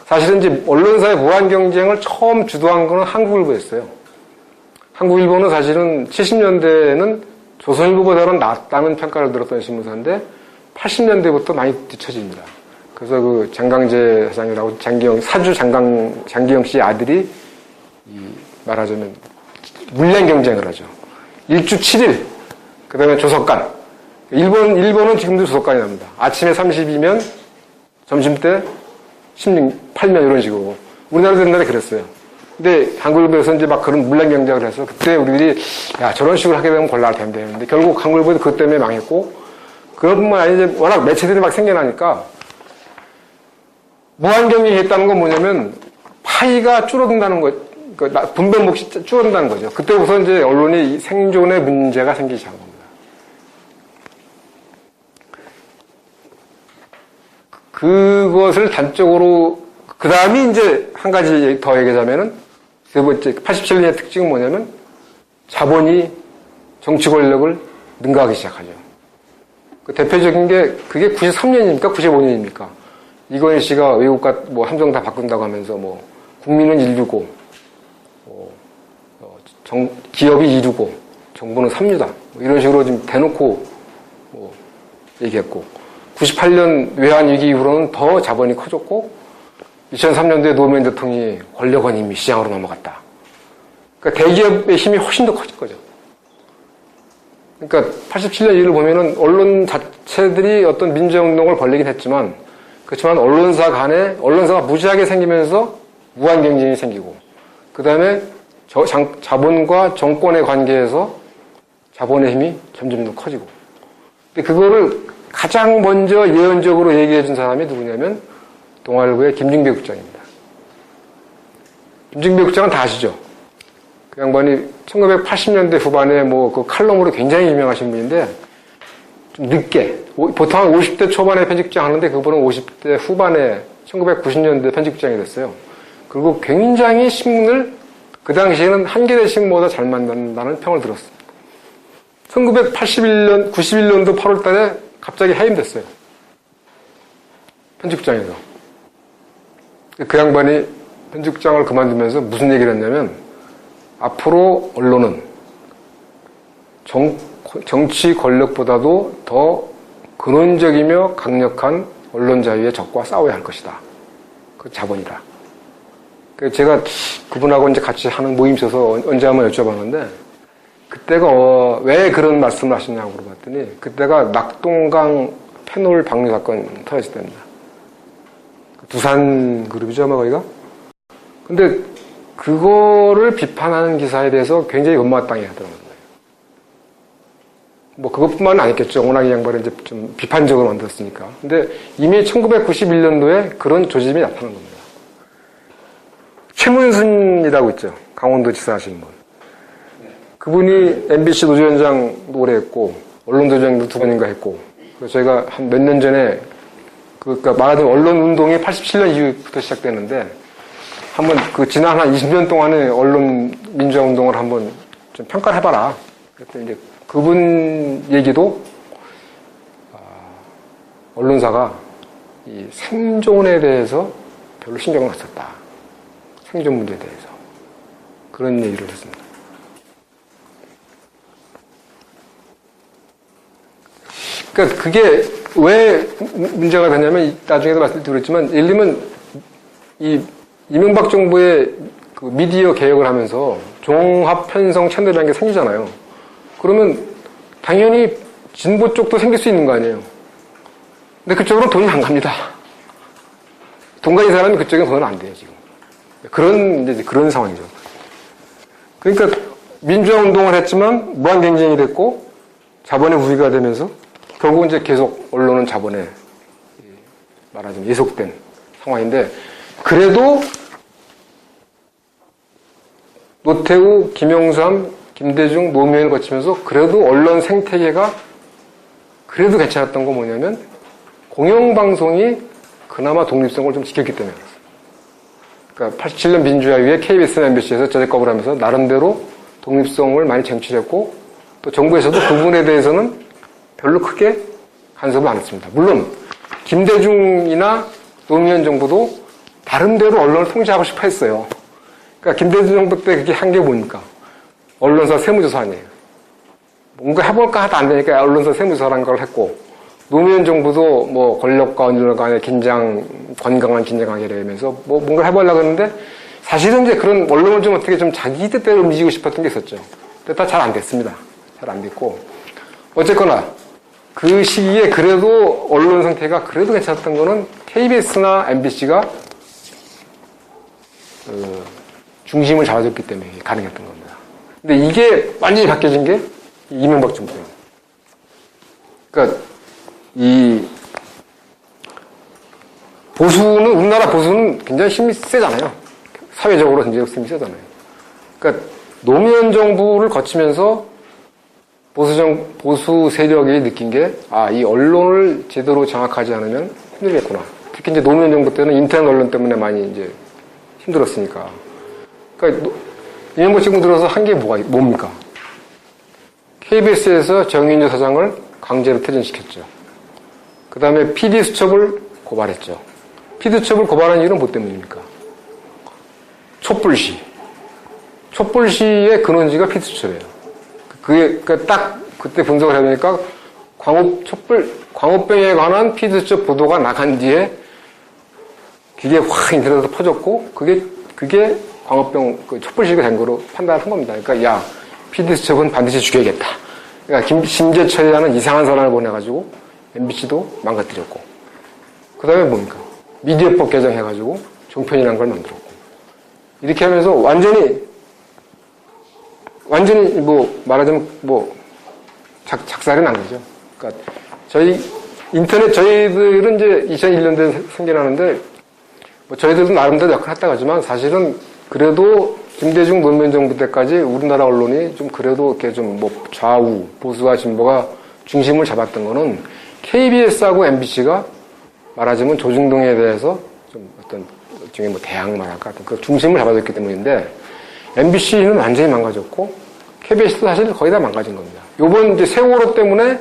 사실은 이제 언론사의 무한 경쟁을 처음 주도한 거는 한국일보였어요. 한국일보는 사실은 70년대에는 조선일보보다는 낫다는 평가를 들었던 신문사인데 80년대부터 많이 뒤처집니다. 그래서 그 장강재 사장이라고 사주 장기영 씨 아들이 말하자면 물량 경쟁을 하죠. 일주 7일, 그 다음에 조석간. 일본은 지금도 조석간이 납니다. 아침에 30이면 점심때 16, 8면 이런 식으로. 우리나라도 옛날에 그랬어요. 근데 한국일보에서 이제 막 그런 물량 경쟁을 해서 그때 우리들이 야, 저런 식으로 하게 되면 곤란할 텐데. 근데 결국 한국일보도 그것 때문에 망했고, 그것뿐만 아니라 이제 워낙 매체들이 막 생겨나니까 무한 경쟁이 했다는 건 뭐냐면 파이가 줄어든다는 거, 분배 몫이 줄어든다는 거죠. 그때부터 이제 언론이 생존의 문제가 생기기 시작한 겁니다. 그것을 단적으로, 그 다음에 이제 한 가지 더 얘기하자면은, 세 번째, 87년의 특징은 뭐냐면, 자본이 정치 권력을 능가하기 시작하죠. 그 대표적인 게, 그게 93년입니까? 95년입니까? 이건희 씨가 외국과 뭐 함정 다 바꾼다고 하면서 뭐, 국민은 인류고, 기업이 이루고, 정부는 삼류다. 뭐 이런 식으로 지금 대놓고 뭐 얘기했고, 98년 외환위기 이후로는 더 자본이 커졌고 2003년도에 노무현 대통령이 권력은 이미 시장으로 넘어갔다. 그러니까 대기업의 힘이 훨씬 더 커진 거죠. 그러니까 87년 이후를 보면은 언론 자체들이 어떤 민주화운동을 벌리긴 했지만 그렇지만 언론사가 무지하게 생기면서 무한 경쟁이 생기고 그 다음에 자본과 정권의 관계에서 자본의 힘이 점점 더 커지고 근데 그거를 가장 먼저 예언적으로 얘기해 준 사람이 누구냐면 동아일보의 김증배 국장입니다. 김증배 국장은 다 아시죠? 그 양반이 1980년대 후반에 뭐 그 칼럼으로 굉장히 유명하신 분인데 좀 늦게 보통 한 50대 초반에 편집장 하는데 그분은 50대 후반에 1990년대 편집장이 됐어요. 그리고 굉장히 신문을 그 당시에는 한겨레 신문보다 잘 만든다는 평을 들었습니다. 91년도 8월 달에 갑자기 해임됐어요. 편집국장에서. 그 양반이 편집국장을 그만두면서 무슨 얘기를 했냐면 앞으로 언론은 정치 권력보다도 더 근원적이며 강력한 언론 자유의 적과 싸워야 할 것이다. 그 자본이다. 제가 그분하고 이제 같이 하는 모임 있어서 언제 한번 여쭤봤는데 그때가 왜 그런 말씀을 하시냐고 물어봤더니 그때가 낙동강 페놀 방류 사건 터졌을 때입니다. 두산 그룹이죠, 아마 거기가. 근데 그거를 비판하는 기사에 대해서 굉장히 못마땅해 하더라고요. 뭐 그것뿐만은 아니겠죠. 워낙 이 양반을 이제 좀 비판적으로 만들었으니까. 근데 이미 1991년도에 그런 조짐이 나타난 겁니다. 최문순이라고 있죠. 강원도지사 하신 분. 그분이 MBC 노조위원장도 오래 했고, 언론도위원장도 2번인가 했고, 그래서 저희가 한 몇 년 전에, 그러니까 말하자면 언론운동이 87년 이후부터 시작됐는데, 한번 지난 한 20년 동안의 언론 민주화 운동을 한번 좀 평가를 해봐라. 그랬더니 이제 그분 얘기도, 언론사가 이 생존에 대해서 별로 신경을 안 썼다. 생존 문제에 대해서. 그런 얘기를 했습니다. 그러니까 그게 왜 문제가 되냐면, 나중에도 말씀드렸지만, 예를 들면, 이명박 정부의 그 미디어 개혁을 하면서 종합 편성 채널이라는 게 생기잖아요. 그러면 당연히 진보 쪽도 생길 수 있는 거 아니에요. 근데 그쪽으로 돈이 안 갑니다. 돈 가진 사람이 그쪽에 돈은 안 돼요, 지금. 그런 상황이죠. 그러니까 민주화 운동을 했지만 무한 경쟁이 됐고 자본의 우위가 되면서 결국 이제 계속 언론은 자본에 말하자면 예속된 상황인데, 그래도 노태우, 김영삼, 김대중, 노무현을 거치면서 그래도 언론 생태계가 그래도 괜찮았던 건 뭐냐면 공영방송이 그나마 독립성을 좀 지켰기 때문에 그렇습니다. 그러니까 87년 민주화 이후에 KBS나 MBC에서 저작업을 하면서 나름대로 독립성을 많이 쟁취했고, 또 정부에서도 그 부분에 대해서는 별로 크게 간섭을 안 했습니다. 물론 김대중이나 노무현 정부도 나름대로 언론을 통제하고 싶어 했어요. 그러니까 김대중 정부 때 그게 한 게 뭡니까? 언론사 세무조사 아니에요. 뭔가 해볼까 하다 안 되니까 언론사 세무조사라는 걸 했고, 노무현 정부도 뭐 권력과 언론 간의 건강한 긴장 관계를 하면서 뭐 뭔가 해보려고 했는데, 사실은 이제 그런 언론을 좀 어떻게 좀 자기 뜻대로 움직이고 싶었던 게 있었죠. 근데 다 잘 안 됐습니다. 잘 안 됐고. 어쨌거나 그 시기에 그래도 언론 상태가 그래도 괜찮았던 거는 KBS나 MBC가 중심을 잡아줬기 때문에 가능했던 겁니다. 근데 이게 완전히 바뀌어진 게 이명박 정부예요. 그러니까 이 보수는, 우리나라 보수는 굉장히 힘이 세잖아요. 사회적으로 굉장히 힘이 세잖아요. 그러니까 노무현 정부를 거치면서 보수 세력이 느낀 게, 이 언론을 제대로 장악하지 않으면 힘들겠구나. 특히 이제 노무현 정부 때는 인터넷 언론 때문에 많이 이제 힘들었으니까. 그러니까 이명박 정부 들어서 한 게 뭡니까? KBS에서 정윤주 사장을 강제로 퇴진시켰죠. 그 다음에 PD수첩을 고발했죠. PD수첩을 고발한 이유는 뭐 때문입니까? 촛불시. 촛불시의 근원지가 PD수첩이에요. 그게 딱 그때 분석을 해보니까 광우병에 관한 PD수첩 보도가 나간 뒤에 그게 확 인터넷에서 퍼졌고, 그게 광우병, 촛불시가 된 거로 판단한 겁니다. 그러니까, 야, PD수첩은 반드시 죽여야겠다. 그러니까 심재철이라는 이상한 사람을 보내가지고 MBC도 망가뜨렸고, 그 다음에 뭡니까? 미디어법 개정해가지고 종편이라는 걸 만들었고, 이렇게 하면서 완전히 뭐 말하자면 뭐 작살이 난 거죠. 그러니까 저희들은 이제 2001년도에 생겨나는데, 뭐 저희들도 나름대로 역할을 했다고 하지만, 사실은 그래도 김대중 노무현 정부 때까지 우리나라 언론이 좀 그래도 이렇게 좀 뭐 좌우, 보수와 진보가 중심을 잡았던 거는 KBS하고 MBC가 말하자면 조중동에 대해서 좀 어떤 일종의 뭐 대항마랄까 그 중심을 잡아줬기 때문인데, MBC는 완전히 망가졌고 KBS도 사실 거의 다 망가진 겁니다. 요번 이제 세월호 때문에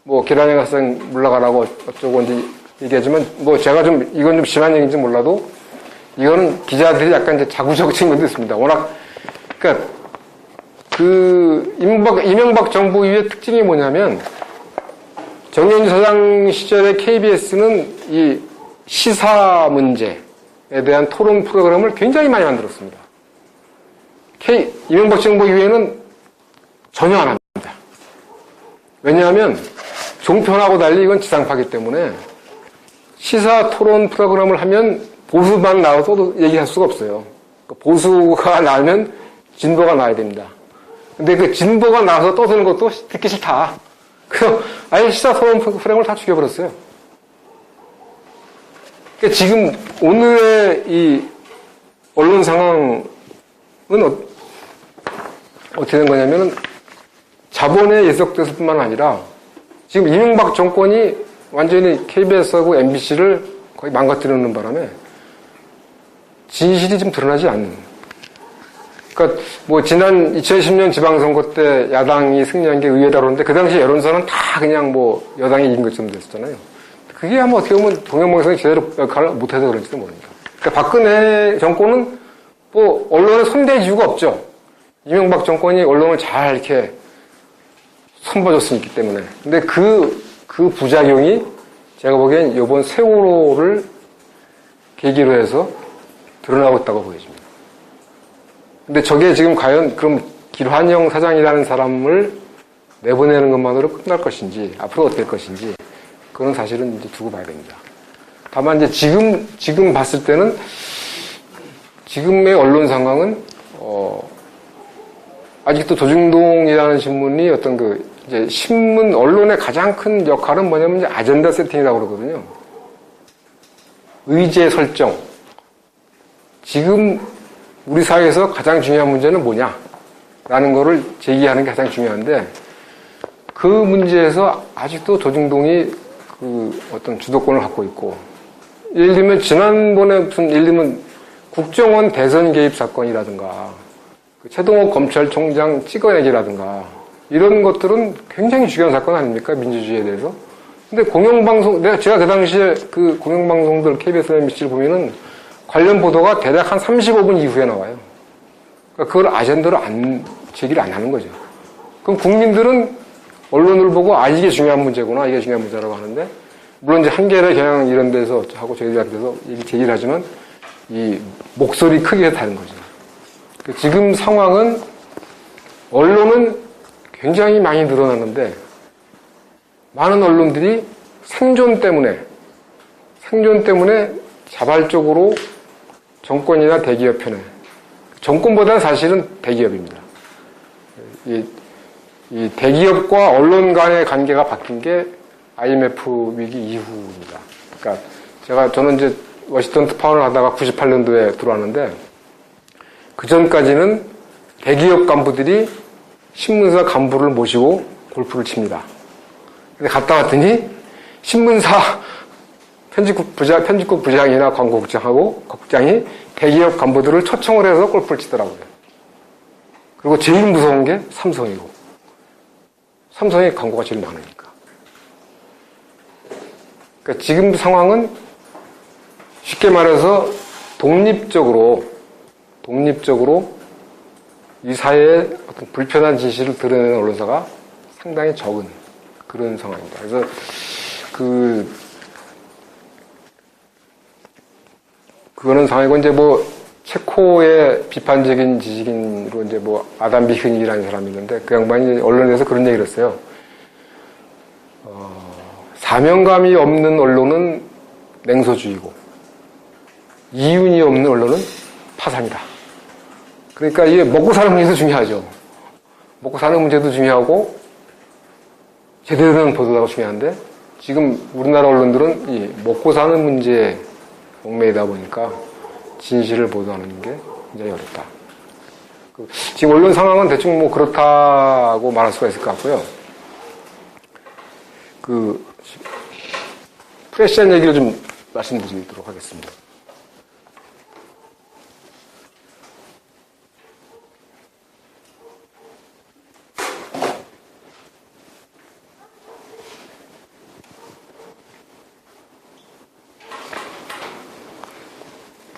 뭐 계란에 가서 물러가라고 어쩌고 이제 얘기하지만, 뭐 제가 이건 좀 심한 얘기인지 몰라도 이거는 기자들이 약간 이제 자구적인 것도 있습니다. 워낙, 그러니까 이명박 정부 이후의 특징이 뭐냐면, 정윤주 사장 시절에 KBS는 이 시사 문제에 대한 토론 프로그램을 굉장히 많이 만들었습니다. 이명박 정부 이후에는 전혀 안 합니다. 왜냐하면 종편하고 달리 이건 지상파기 때문에 시사 토론 프로그램을 하면 보수만 나와도 얘기할 수가 없어요. 보수가 나오면 진보가 나와야 됩니다. 근데 그 진보가 나와서 떠드는 것도 듣기 싫다. 그래서 아예 시사 토론 프로그램을 다 죽여버렸어요. 그러니까 지금 오늘의 이 언론 상황은 어떻게 된 거냐면은 자본에 예속됐을 뿐만 아니라 지금 이명박 정권이 완전히 KBS하고 MBC를 거의 망가뜨리는 바람에 진실이 좀 드러나지 않는. 그러니까 뭐 지난 2010년 지방선거 때 야당이 승리한 게 의외다 그러는데 그 당시 여론조사는 다 그냥 뭐 여당이 이긴 것처럼 됐었잖아요. 그게 아마 어떻게 보면 동영방송이 제대로 역할을 못해서 그런지도 모릅니다. 그러니까 박근혜 정권은 뭐 언론에 손댈 이유가 없죠. 이명박 정권이 언론을 잘 이렇게 선봐줬으기 때문에. 근데 그 부작용이 제가 보기엔 이번 세월호를 계기로 해서 드러나고 있다고 보여집니다. 근데 저게 지금 과연 그럼 길환영 사장이라는 사람을 내보내는 것만으로 끝날 것인지 앞으로 어떨 것인지 그건 사실은 이제 두고 봐야 됩니다. 다만 이제 지금 봤을 때는 지금의 언론 상황은 아직도 조중동이라는 신문이 어떤 이제 신문 언론의 가장 큰 역할은 뭐냐면 이제 아젠다 세팅이라고 그러거든요. 의제 설정. 지금 우리 사회에서 가장 중요한 문제는 뭐냐라는 거를 제기하는 게 가장 중요한데 그 문제에서 아직도 조중동이 어떤 주도권을 갖고 있고 예를 들면 지난번에 예를 들면 국정원 대선 개입 사건이라든가 최동호 검찰총장 찍어내기라든가 이런 것들은 굉장히 중요한 사건 아닙니까? 민주주의에 대해서. 근데 공영방송, 제가 그 당시에 그 공영방송들 KBS, MBC를 보면은 관련 보도가 대략 한 35분 이후에 나와요. 그러니까 그걸 아젠다로 제기를 안 하는 거죠. 그럼 국민들은 언론을 보고 이게 중요한 문제구나, 이게 중요한 문제라고 하는데 물론 이제 한겨레 경향 이런 데서 하고 저희들한테서 제기를 하지만 이 목소리 크기가 다른 거죠. 지금 상황은 언론은 굉장히 많이 늘어났는데 많은 언론들이 생존 때문에 자발적으로 정권이나 대기업 편에 정권보다는 사실은 대기업입니다. 이 대기업과 언론 간의 관계가 바뀐 게 IMF 위기 이후입니다. 그러니까 저는 이제 워싱턴 특파원을 하다가 98년도에 들어왔는데 그 전까지는 대기업 간부들이 신문사 간부를 모시고 골프를 칩니다. 근데 갔다 왔더니 신문사 편집국 부장이나 광고국장이 대기업 간부들을 초청을 해서 골프를 치더라고요. 그리고 제일 무서운 게 삼성이고 삼성의 광고가 제일 많으니까. 그러니까 지금 상황은 쉽게 말해서 독립적으로 이 사회의 어떤 불편한 진실을 드러내는 언론사가 상당히 적은 그런 상황입니다. 그래서 그거는 상황이고 이제 체코의 비판적인 지식인으로 이제 아담 비흐닉이라는 사람이 있는데 그 양반이 언론에서 그런 얘기를 했어요. 사명감이 없는 언론은 냉소주의고 이윤이 없는 언론은 파산이다. 그러니까 이게 먹고 사는 문제도 중요하죠. 먹고 사는 문제도 중요하고 제대로 된 보도가 중요한데 지금 우리나라 언론들은 이 먹고 사는 문제에 얽매이다 보니까 진실을 보도하는 게 굉장히 어렵다. 지금 언론 상황은 대충 그렇다고 말할 수가 있을 것 같고요. 프레시한 얘기를 좀 말씀드리도록 하겠습니다.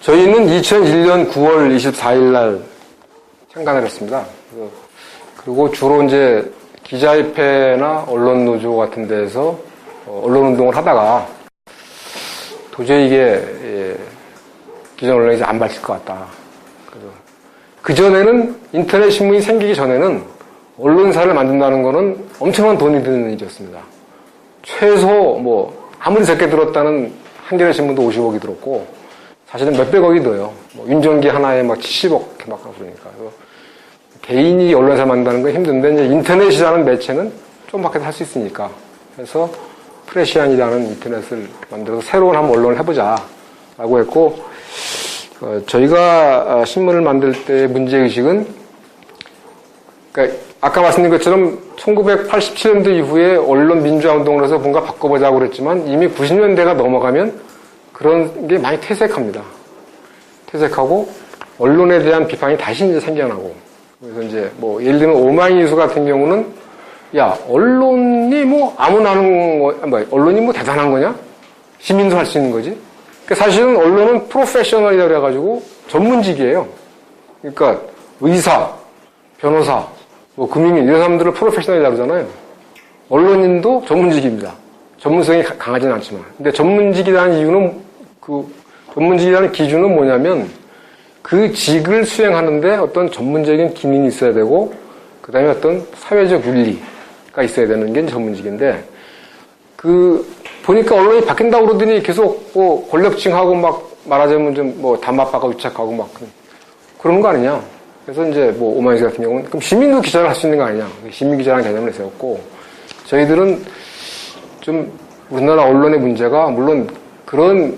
저희는 2001년 9월 24일 날 창간을 했습니다. 그리고 주로 이제 기자협회나 언론노조 같은 데에서 언론운동을 하다가 도저히 이게 기존 언론에서 안 밝힐 것 같다. 그전에는 인터넷 신문이 생기기 전에는 언론사를 만든다는 거는 엄청난 돈이 드는 일이었습니다. 최소 아무리 적게 들었다는 한겨레 신문도 50억이 들었고, 사실은 몇백억이 들어요. 뭐 윤전기 하나에 막 70억 이렇게 막 하고 그러니까. 개인이 언론사 만드는 건 힘든데, 이제 인터넷이라는 매체는 조금밖에 할 수 있으니까. 그래서 프레시안이라는 인터넷을 만들어서 새로운 한 언론을 해보자라고 했고, 저희가 신문을 만들 때 문제의식은, 그러니까 아까 말씀드린 것처럼 1987년도 이후에 언론 민주화 운동을 해서 뭔가 바꿔보자고 그랬지만 이미 90년대가 넘어가면 그런 게 많이 퇴색합니다. 퇴색하고 언론에 대한 비판이 다시 이제 생겨나고, 그래서 이제 뭐 예를 들면 오마이뉴스 같은 경우는 야, 언론이 뭐 아무나 하는 거, 언론이 뭐 대단한 거냐? 시민도 할 수 있는 거지. 그러니까 사실은 언론은 프로페셔널이라고 해가지고 전문직이에요. 그러니까 의사, 변호사, 뭐 금융인 이런 사람들을 프로페셔널이라고 그러잖아요. 언론인도 전문직입니다. 전문성이 강하지는 않지만. 근데 전문직이라는 이유는 전문직이라는 기준은 뭐냐면 그 직을 수행하는데 어떤 전문적인 기능이 있어야 되고 그 다음에 어떤 사회적 윤리가 있어야 되는 게 전문직인데 보니까 언론이 바뀐다고 그러더니 계속 뭐 권력층하고 막 말하자면 좀 뭐 담합하고 유착하고 막 그런 거 아니냐. 그래서 이제 뭐 오마이뉴스 같은 경우는 그럼 시민도 기자를 할 수 있는 거 아니냐. 시민 기자라는 개념을 세웠고 저희들은 좀 우리나라 언론의 문제가 물론 그런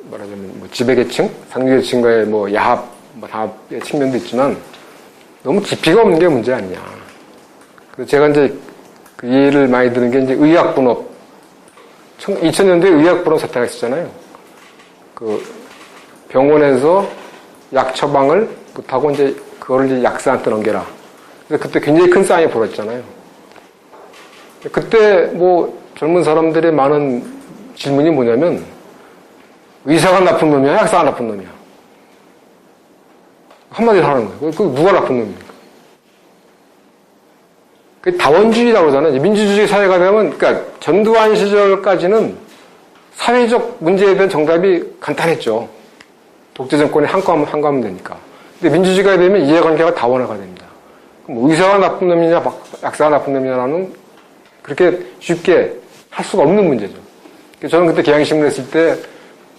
말하자면 뭐 지배계층, 상류계층과의 뭐 야합, 단합의 측면도 있지만 너무 깊이가 없는 게 문제 아니냐. 그래서 제가 이제 그 예를 많이 드는 게 이제 의약분업 2000년도에 의약분업 사태가 있었잖아요. 병원에서 약 처방을 못하고 이제 그거를 이제 약사한테 넘겨라. 그래서 그때 굉장히 큰 싸움이 벌어졌잖아요. 그때 뭐 젊은 사람들의 많은 질문이 뭐냐면 의사가 나쁜 놈이야, 약사가 나쁜 놈이야. 한마디로 하는 거예요. 그 누가 나쁜 놈입니까? 그 다원주의라고 그러잖아요. 민주주의 사회가 되면, 그러니까 전두환 시절까지는 사회적 문제에 대한 정답이 간단했죠. 독재 정권이 한가하면 되니까. 근데 민주주의가 되면 이해관계가 다원화가 됩니다. 그럼 의사가 나쁜 놈이냐, 약사가 나쁜 놈이냐는 그렇게 쉽게 할 수가 없는 문제죠. 저는 그때 경향신문 했을 때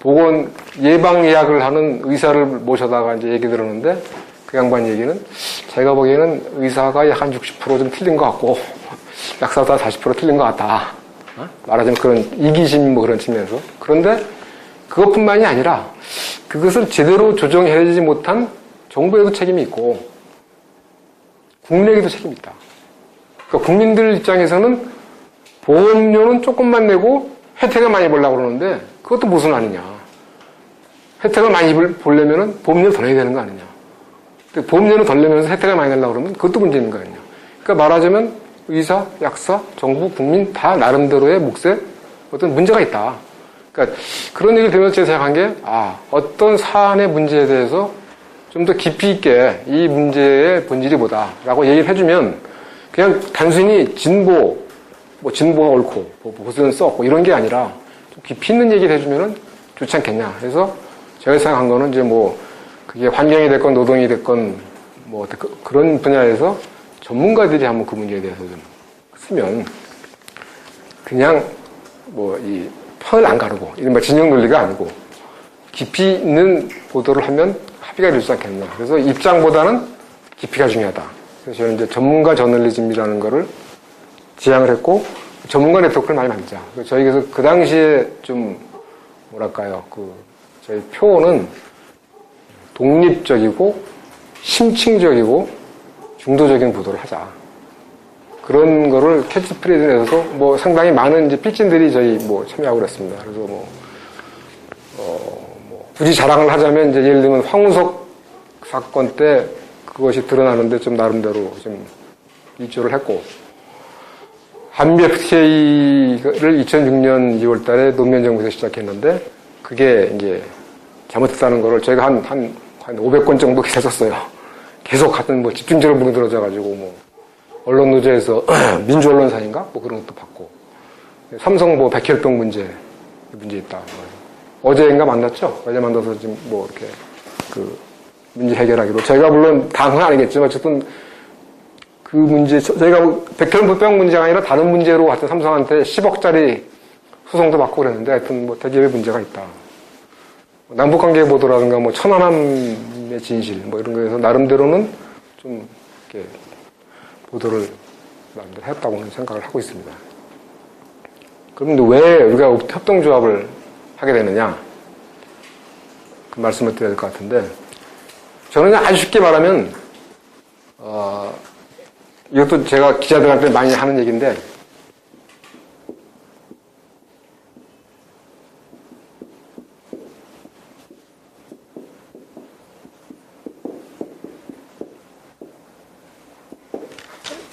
보건 예방 예약을 하는 의사를 모셔다가 이제 얘기 들었는데 그 양반 얘기는 제가 보기에는 의사가 약 한 60%좀 틀린 것 같고 약사가 40% 틀린 것 같다. 말하자면 그런 이기심 뭐 그런 측면에서. 그런데 그것뿐만이 아니라 그것을 제대로 조정해내지 못한 정부에도 책임이 있고 국민에게도 책임이 있다. 그러니까 국민들 입장에서는 보험료는 조금만 내고 혜택을 많이 보려고 그러는데 그것도 무슨 아니냐. 혜택을 많이 보려면 보험료를 더 내야 되는 거 아니냐. 보험료를 덜 내면서 혜택을 많이 내려고 그러면 그것도 문제 있는 거 아니냐. 그러니까 말하자면 의사, 약사, 정부, 국민 다 나름대로의 몫에 어떤 문제가 있다. 그러니까 그런 얘기를 들으면서 제가 생각한 게 어떤 사안의 문제에 대해서 좀 더 깊이 있게 이 문제의 본질이 뭐다라고 얘기를 해주면 그냥 단순히 진보가 옳고 보수는 썩고 이런 게 아니라 좀 깊이 있는 얘기를 해주면은 좋지 않겠냐. 그래서 제가 생각한 거는 이제 뭐 그게 환경이 됐건 노동이 됐건 뭐 그런 분야에서 전문가들이 한번 그 문제에 대해서 좀 쓰면 그냥 뭐 이 편을 안 가르고 이른바 진영 논리가 아니고 깊이 있는 보도를 하면 합의가 되지 않겠나. 그래서 입장보다는 깊이가 중요하다. 그래서 저는 이제 전문가 저널리즘이라는 거를 지향을 했고 전문가 네트워크를 많이 만들자. 저희에서 그 당시에 좀 뭐랄까요, 저희 표어는 독립적이고 심층적이고 중도적인 보도를 하자. 그런 거를 캐치프레이즈에서 뭐 상당히 많은 이제 필진들이 저희 뭐 참여하고 그랬습니다. 그래서 뭐 굳이 자랑을 하자면 이제 예를 들면 황우석 사건 때 그것이 드러나는데 좀 나름대로 좀 일조를 했고 한미 FTA를 2006년 2월 달에 노무현 정부에서 시작했는데 그게 이제 잘못했다는 거를 저희가 한 500건 정도 기사 썼어요. 계속 같은 뭐 집중적으로 물어들어져가지고 뭐 언론노조에서 민주언론사인가? 뭐 그런 것도 받고. 삼성 뭐 백혈병 문제 있다. 어제인가 만났죠? 어제 만나서 지금 뭐 이렇게 문제 해결하기로. 저희가 물론 당은 아니겠지만 어쨌든 저희가 백혈병 문제가 아니라 다른 문제로 하여튼 삼성한테 10억짜리 소송도 받고 그랬는데 하여튼 뭐 대기업에 문제가 있다. 남북관계 보도라든가 뭐 천안함의 진실 뭐 이런 거에서 나름대로는 좀 이렇게 보도를 나름대로 했다고는 생각을 하고 있습니다. 그럼 왜 우리가 협동조합을 하게 되느냐? 그 말씀을 드려야 될 것 같은데 저는 아주 쉽게 말하면 이것도 제가 기자들한테 많이 하는 얘기인데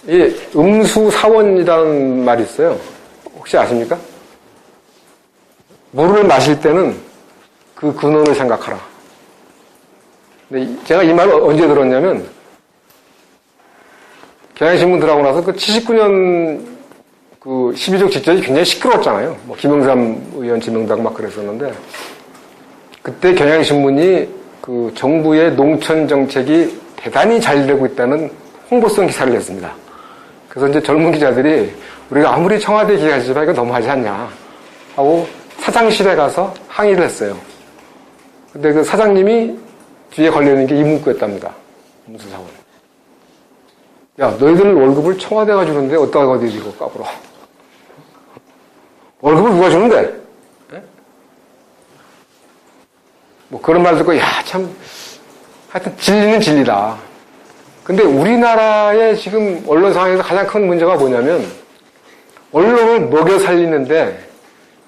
이 음수사원이라는 말이 있어요. 혹시 아십니까? 물을 마실 때는 그 근원을 생각하라. 근데 제가 이 말을 언제 들었냐면 경향신문 들어가고 나서 그 79년 그 12.6 직전이 굉장히 시끄러웠잖아요. 뭐 김영삼 의원 지명당 막 그랬었는데 그때 경향신문이 그 정부의 농촌 정책이 대단히 잘 되고 있다는 홍보성 기사를 냈습니다. 그래서 이제 젊은 기자들이 우리가 아무리 청와대 기자지만 이거 너무하지 않냐 하고 사장실에 가서 항의를 했어요. 근데 그 사장님이 뒤에 걸려있는 게 이 문구였답니다. 음수사원. 야, 너희들 월급을 청와대가 주는데 어디다가 어디 이거 까불어. 월급을 누가 주는데? 네? 뭐 그런 말 듣고 야, 참 하여튼 진리는 진리다. 근데 우리나라의 지금 언론 상황에서 가장 큰 문제가 뭐냐면 언론을 먹여 살리는데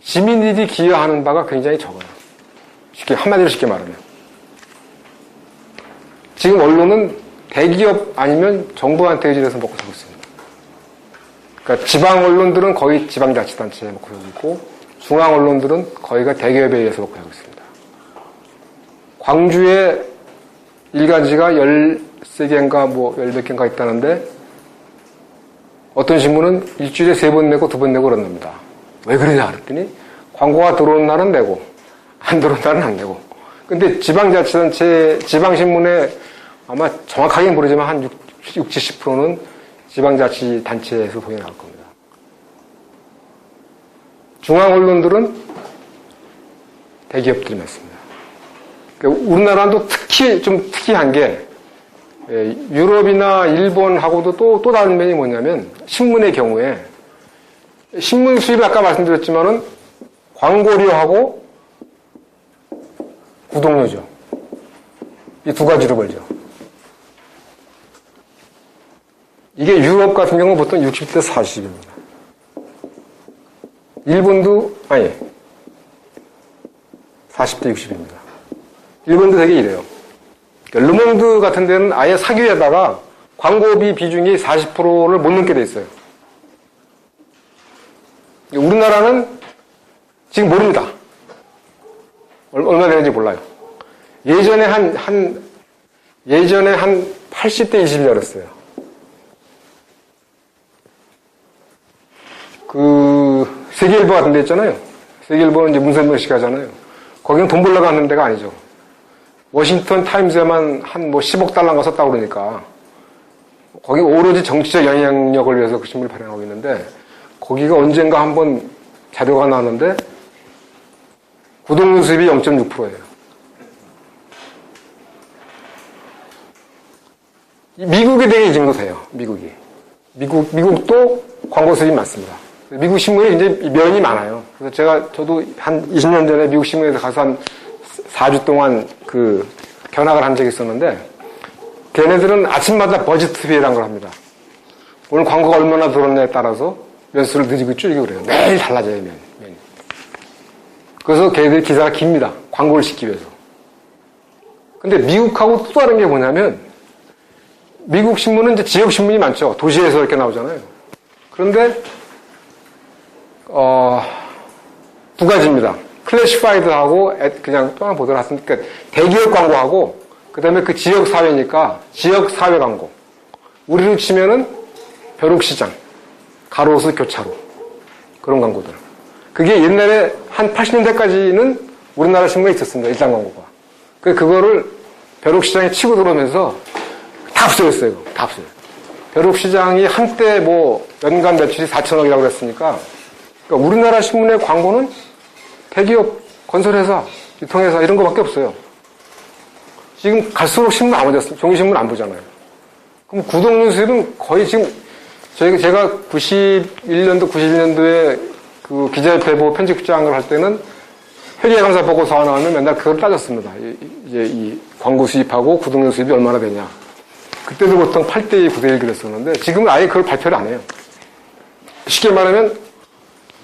시민들이 기여하는 바가 굉장히 적어요. 한마디로 쉽게 말하면. 지금 언론은 대기업 아니면 정부한테 의지해서 먹고 살고 있습니다. 그러니까 지방 언론들은 거의 지방자치단체에 먹고 살고 있고 중앙 언론들은 거의가 대기업에 의해서 먹고 살고 있습니다. 광주에 일간지가 13개인가 뭐 10몇 개인가 있다는데 어떤 신문은 일주일에 3번 내고 2번 내고 그런답니다. 왜 그러냐 그랬더니 광고가 들어온 날은 내고 안 들어온 날은 안 내고. 근데 지방자치단체, 지방신문에 아마 정확하게는 모르지만 한 60~70%는 지방자치단체에서 돈이 나올 겁니다. 중앙 언론들은 대기업들이 많습니다. 그러니까 우리나라는 또 좀 특이한 게 유럽이나 일본하고도 또 다른 면이 뭐냐면 신문의 경우에 신문 수입이 아까 말씀드렸지만은 광고료하고 구독료죠. 이 두 가지로 벌죠. 이게 유럽 같은 경우는 보통 60대 40입니다. 일본도 40대 60입니다. 일본도 되게 이래요. 르몽드 같은 데는 아예 사규에다가 광고비 비중이 40%를 못 넘게 돼 있어요. 우리나라는 지금 모릅니다. 얼마 되는지 몰라요. 예전에 한 80대 20이었어요. 그 세계일보 같은 데 있잖아요. 세계일보는 이제 문선명 씨가 하잖아요. 거기는 돈 벌러 가는 데가 아니죠. 워싱턴 타임즈에만 한 뭐 10억 달러가 썼다고 그러니까 거기 오로지 정치적 영향력을 위해서 그 신문을 발행하고 있는데 거기가 언젠가 한번 자료가 나왔는데 구독료 수입이 0.6%예요. 미국에 대해 이 정도 돼요. 미국도 광고 수입이 많습니다. 미국 신문에 이제 면이 많아요. 그래서 저도 한 20년 전에 미국 신문에서 가서 한 4주 동안 그 견학을 한 적이 있었는데 걔네들은 아침마다 버짓 투비라는 걸 합니다. 오늘 광고가 얼마나 들었냐에 따라서 면수를 늘리고 줄이고 그래요. 매일 달라져요, 면이. 그래서 걔네들 기사가 깁니다. 광고를 시키기 위해서. 근데 미국하고 또 다른 게 뭐냐면 미국 신문은 이제 지역 신문이 많죠. 도시에서 이렇게 나오잖아요. 그런데 두 가지입니다. 클래시파이드하고 그냥 또 하나 보도록 했으니까 대기업 광고하고 그다음에 그 지역 사회니까 지역 사회 광고. 우리로 치면은 벼룩시장, 가로수 교차로 그런 광고들. 그게 옛날에 한 80년대까지는 우리나라 신문에 있었습니다. 일장 광고가. 그거를 벼룩시장에 치고 들어오면서 다 없어졌어요. 다 없어요. 벼룩시장이 한때 뭐 연간 매출이 4천억이라고 그랬으니까 그러니까 우리나라 신문의 광고는 대기업, 건설회사, 유통회사 이런 거밖에 없어요. 지금 갈수록 신문 안 보잖아요. 종이신문 안 보잖아요. 그럼 구독률 수입은 거의 지금 제가 91년도, 92년도에 그 기자협회 보고 편집장을 할 때는 회계감사 보고서 나오면 맨날 그걸 따졌습니다. 이제 이 광고 수입하고 구독료 수입이 얼마나 되냐. 그때도 보통 8대2, 9대1 그랬었는데 지금은 아예 그걸 발표를 안 해요. 쉽게 말하면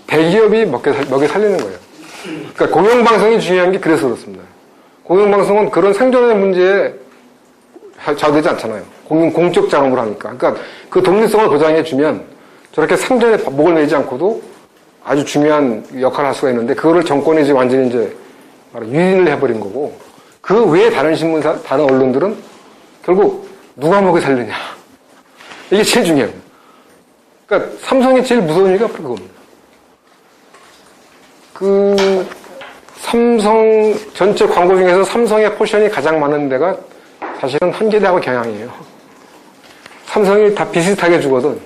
대기업이 먹여 살리는 거예요. 그러니까 공영방송이 중요한 게 그래서 그렇습니다. 공영방송은 그런 생존의 문제에 좌우되지 않잖아요. 공적 자금으로 하니까. 그러니까 그 독립성을 보장해주면 저렇게 생존에 목을 매지 않고도 아주 중요한 역할을 할 수가 있는데 그거를 정권이 이제 완전히 이제 유인을 해버린 거고 그 외에 다른 신문사, 다른 언론들은 결국 누가 먹여 살리냐. 이게 제일 중요해요. 그러니까 삼성이 제일 무서운 이유가 그겁니다. 그 삼성 전체 광고 중에서 삼성의 포션이 가장 많은 데가 사실은 한겨레하고 경향이에요. 삼성이 다 비슷하게 주거든.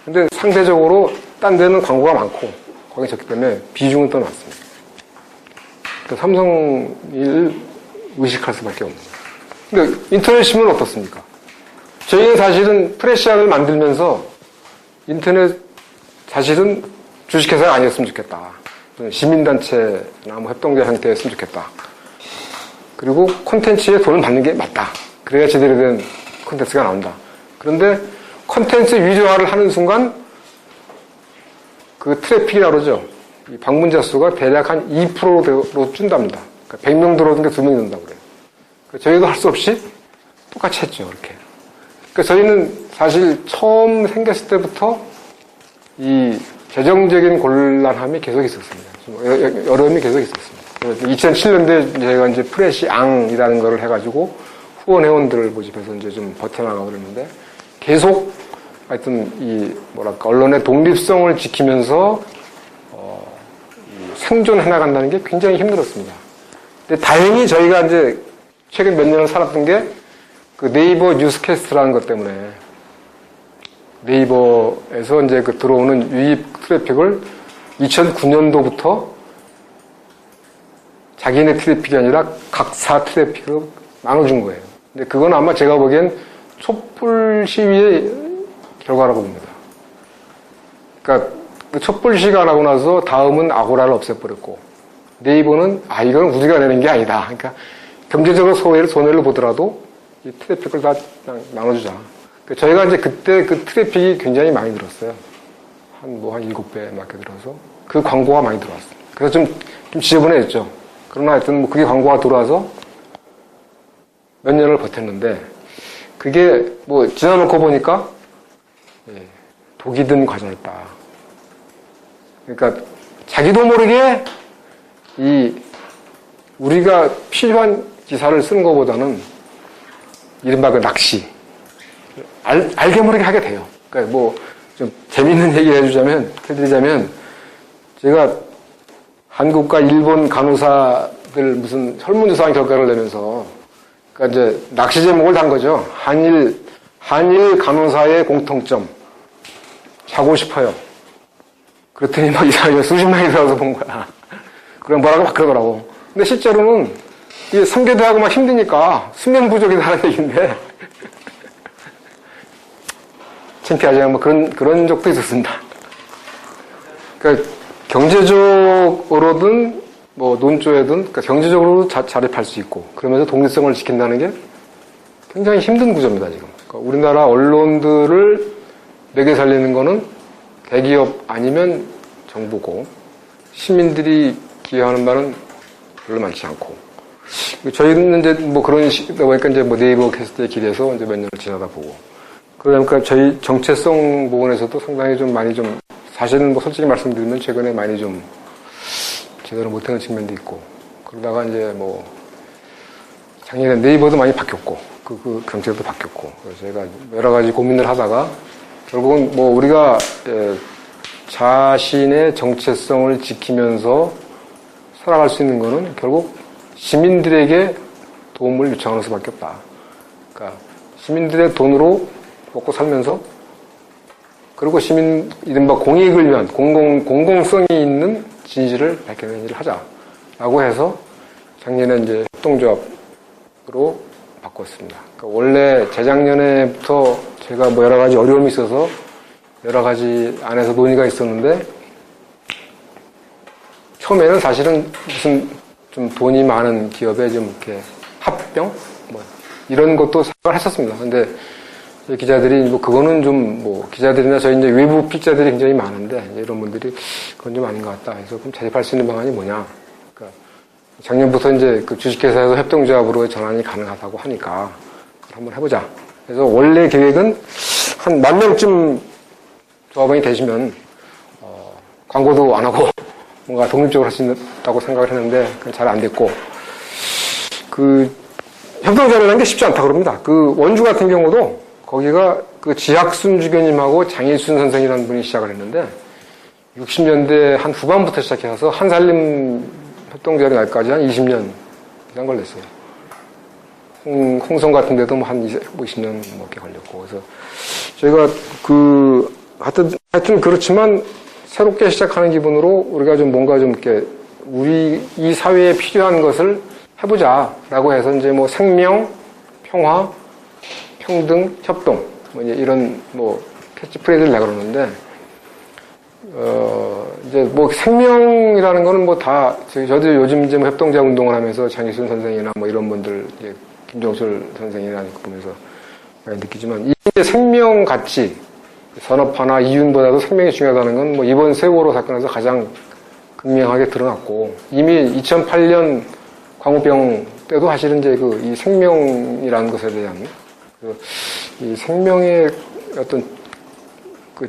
근데 상대적으로 딴 데는 광고가 많고 거기 적기 때문에 비중은 더 낮습니다. 삼성을 의식할 수밖에 없는 거예요. 근데 인터넷 신문은 어떻습니까? 저희는 사실은 프레시안을 만들면서 인터넷 사실은 주식회사가 아니었으면 좋겠다. 시민단체나 뭐 협동조 형태였으면 좋겠다. 그리고 콘텐츠에 돈을 받는 게 맞다. 그래야 제대로 된 콘텐츠가 나온다. 그런데 콘텐츠 위조화를 하는 순간 그 트래픽이라고 그러죠. 이 방문자 수가 대략 한 2%로 준답니다. 그러니까 100명 들어오는 게 2명이 된다고 그래요. 저희도 할 수 없이 똑같이 했죠. 이렇게. 그러니까 저희는 사실 처음 생겼을 때부터 이 재정적인 곤란함이 계속 있었습니다. 어려움이 계속 있었습니다. 2007년도에 저희가 이제 프레시앙이라는 거를 해가지고 후원 회원들을 모집해서 이제 좀 버텨나가고 그랬는데 계속 하여튼 이 뭐랄까 언론의 독립성을 지키면서 생존해 나간다는 게 굉장히 힘들었습니다. 근데 다행히 저희가 이제 최근 몇 년을 살았던 게 그 네이버 뉴스캐스트라는 것 때문에 네이버에서 이제 그 들어오는 유입 트래픽을 2009년도부터 자기네 트래픽이 아니라 각사 트래픽으로 나눠준 거예요. 근데 그건 아마 제가 보기엔 촛불 시위의 결과라고 봅니다. 그러니까 그 촛불 시위가 나고 나서 다음은 아고라를 없애버렸고 네이버는 이건 우리가 내는 게 아니다. 그러니까 경제적으로 손해를 보더라도 이 트래픽을 다 나눠주자. 저희가 이제 그때 그 트래픽이 굉장히 많이 들었어요. 한 7배 맞게 들어서. 그 광고가 많이 들어왔어요. 그래서 좀 지저분해졌죠. 그러나 하여튼 그게 광고가 들어와서 몇 년을 버텼는데, 그게 지나놓고 보니까, 독이 든 과정이었다. 그러니까 자기도 모르게 우리가 필요한 기사를 쓰는 것보다는 이른바 그 낚시. 알게 모르게 하게 돼요. 그러니까 좀 재밌는 얘기를 해드리자면, 제가 한국과 일본 간호사들 무슨 설문조사 결과를 내면서, 그러니까 이제 낚시 제목을 단 거죠. 한일 간호사의 공통점. 자고 싶어요. 그랬더니 이상하게 수십만이 들어와서 본 거야. 그럼 뭐라고 막 그러더라고. 근데 실제로는 이게 삼계대하고 막 힘드니까 수면 부족이라는 얘기인데, 창피하지만 그런 적도 있었습니다. 그러니까 경제적으로든 논조에든 그러니까 경제적으로도 자립할 수 있고 그러면서 독립성을 지킨다는 게 굉장히 힘든 구조입니다, 지금. 그러니까 우리나라 언론들을 먹여 살리는 거는 대기업 아니면 정부고 시민들이 기여하는 바는 별로 많지 않고 저희는 이제 그런 보니까 이제 네이버 캐스트에 기대서 이제 몇 년을 지나다 보고 그러니까 저희 정체성 부분에서도 상당히 좀 많이 좀 사실은 솔직히 말씀드리면 최근에 많이 좀 제대로 못하는 측면도 있고 그러다가 이제 작년에 네이버도 많이 바뀌었고 그 정책도 바뀌었고 그래서 제가 여러 가지 고민을 하다가 결국은 우리가 자신의 정체성을 지키면서 살아갈 수 있는 거는 결국 시민들에게 도움을 요청하는 수밖에 없다. 그러니까 시민들의 돈으로 먹고 살면서 그리고 시민, 이른바 공익을 위한 공공성이 있는 진실을 밝혀내는 일을 하자라고 해서 작년에 이제 협동조합으로 바꿨습니다. 그러니까 원래 재작년에부터 제가 뭐 여러 가지 어려움이 있어서 여러 가지 안에서 논의가 있었는데 처음에는 사실은 무슨 좀 돈이 많은 기업에 좀 이렇게 합병 뭐 이런 것도 생각을 했었습니다. 근데 기자들이 뭐 그거는 좀 뭐 기자들이나 저희 이제 외부 필자들이 굉장히 많은데 이런 분들이 그건 좀 아닌 것 같다. 그래서 그럼 자립할 수 있는 방안이 뭐냐? 그러니까 작년부터 이제 그 주식회사에서 협동조합으로 전환이 가능하다고 하니까 그걸 한번 해보자. 그래서 원래 계획은 한 10,000명쯤 조합원이 되시면 광고도 안 하고 뭔가 독립적으로 할 수 있다고 생각을 했는데 그건 잘 안 됐고 그 협동조합이라는 게 쉽지 않다 그럽니다. 그 원주 같은 경우도 거기가 그 지학순 주교님하고 장일순 선생이라는 분이 시작을 했는데 60년대 한 후반부터 시작해서 한살림 협동조합이 날까지 한 20년 이상 걸렸어요. 홍성 같은 데도 뭐 한 20년 넘게 걸렸고 그래서 저희가 하여튼 그렇지만 새롭게 시작하는 기분으로 우리가 좀 뭔가 좀 이렇게 우리 이 사회에 필요한 것을 해보자라고 해서 이제 뭐 생명, 평화, 평등, 협동 뭐 이런 뭐 캐치프레이즈를 내가 그러는데 이제 뭐 생명이라는 거는 뭐 다 저도 요즘 이제 뭐 협동자 운동을 하면서 장희순 선생이나 뭐 이런 분들 이제 김종철 선생이나 보면서 많이 느끼지만 이게 생명 가치 산업화나 이윤보다도 생명이 중요하다는 건 뭐 이번 세월호 사건에서 가장 극명하게 드러났고 이미 2008년 광우병 때도 사실은 이제 이 생명이라는 것에 대한 이 생명의 어떤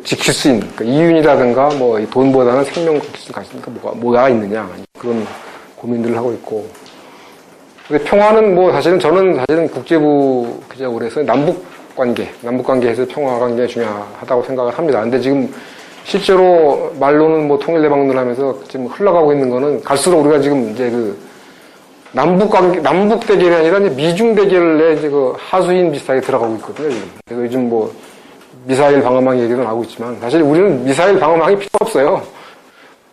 지킬 수 있는 이윤이라든가 뭐 이 돈보다는 생명 지킬 수 있으니까 뭐가 있느냐 그런 고민들을 하고 있고 근데 평화는 뭐 저는 국제부 기자고 그래서 남북 관계에서 평화 관계가 중요하다고 생각을 합니다. 근데 지금 실제로 말로는 뭐 통일대방론을 하면서 지금 흘러가고 있는 거는 갈수록 우리가 지금 이제 남북 대결이 아니라 이제 미중 대결에 이제 하수인 비슷하게 들어가고 있거든요, 지금. 그래서 요즘 뭐 미사일 방어망 얘기도 나오고 있지만 사실 우리는 미사일 방어망이 필요 없어요.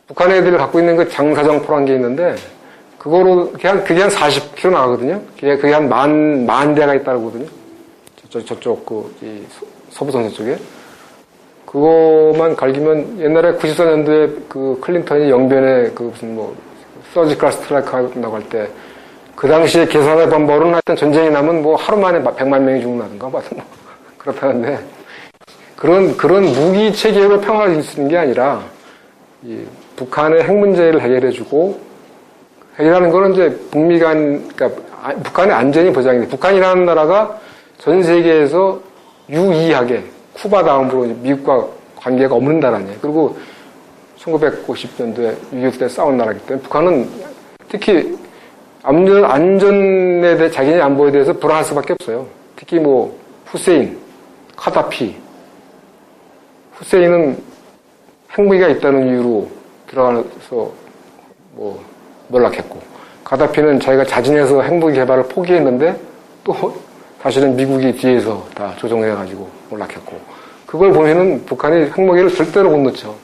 북한 애들이 갖고 있는 그 장사정 포란 게 있는데 그게 한 40km 나가거든요. 그게 한 만 대가 있다고 하거든요. 저쪽 이 서부선수 쪽에 그거만 갈기면 옛날에 94년도에 그 클린턴이 영변에 무슨 뭐 서지컬 스트라이크 한다고 할 때 그 당시에 계산해 본 바로는 하여튼 전쟁이 나면 뭐 하루 만에 100만 명이 죽는다든가 뭐 그렇다는데 그런 무기 체계로 평화를 이루는 게 아니라 이 북한의 핵 문제를 해결해주고 핵이라는 거는 이제 북미 간 그러니까 북한의 안전이 보장이 돼. 북한이라는 나라가 전 세계에서 유의하게 쿠바 다음으로 미국과 관계가 없는 나라네요. 그리고 1950년도에 6.25 때 싸운 나라이기 때문에 북한은 특히 안전에 대해 자기네 안보에 대해서 불안할 수밖에 없어요. 특히 뭐 후세인, 카다피. 후세인은 핵무기가 있다는 이유로 들어가서 뭐 몰락했고 카다피는 자기가 자진해서 핵무기 개발을 포기했는데 또 사실은 미국이 뒤에서 다 조종해가지고 몰락했고 그걸 보면은 북한이 핵무기를 절대로 못 놓죠.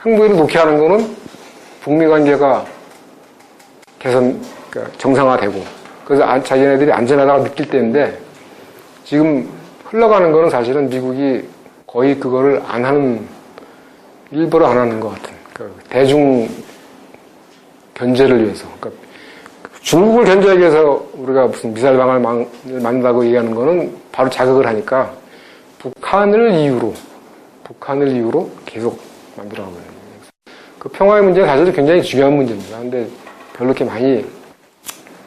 핵무기를 놓게 하는 거는 북미 관계가 그러니까 정상화되고 그래서 자기네들이 안전하다고 느낄 때인데 지금 흘러가는 거는 사실은 미국이 거의 그거를 일부러 안 하는 것 같은 그러니까 대중 견제를 위해서 그러니까 중국을 견제하기 위해서 우리가 무슨 미사일 방어를 만든다고 얘기하는 거는 바로 자극을 하니까 북한을 이유로 계속 만들어가거든요. 그 평화의 문제는 사실 굉장히 중요한 문제입니다. 근데 별로 이렇게 많이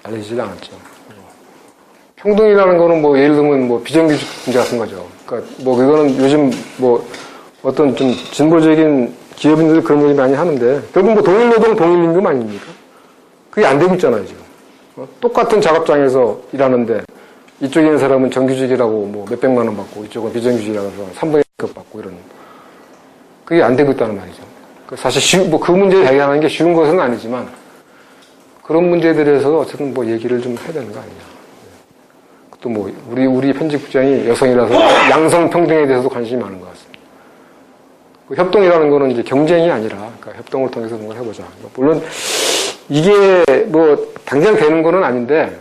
알려지지 않았죠. 평등이라는 거는 뭐 예를 들면 뭐 비정규직 문제 같은 거죠. 그러니까 뭐 그거는 요즘 뭐 어떤 좀 진보적인 기업인들 그런 얘기 많이 하는데 결국 뭐 동일노동 동일임금 아닙니까? 그게 안 되고 있잖아요, 지금. 똑같은 작업장에서 일하는데 이쪽에 있는 사람은 정규직이라고 뭐 몇백만 원 받고 이쪽은 비정규직이라고 해서 3분의 1급 받고 이런 그게 안 되고 있다는 말이죠. 사실 그 문제를 해결하는 게 쉬운 것은 아니지만 그런 문제들에 대해서 어쨌든 뭐 얘기를 좀 해야 되는 거 아니냐. 또 뭐 우리 편집국장이 여성이라서 양성 평등에 대해서도 관심이 많은 것 같습니다. 그 협동이라는 거는 이제 경쟁이 아니라, 그러니까 협동을 통해서 뭔가 해보자. 물론, 이게 뭐, 당장 되는 거는 아닌데,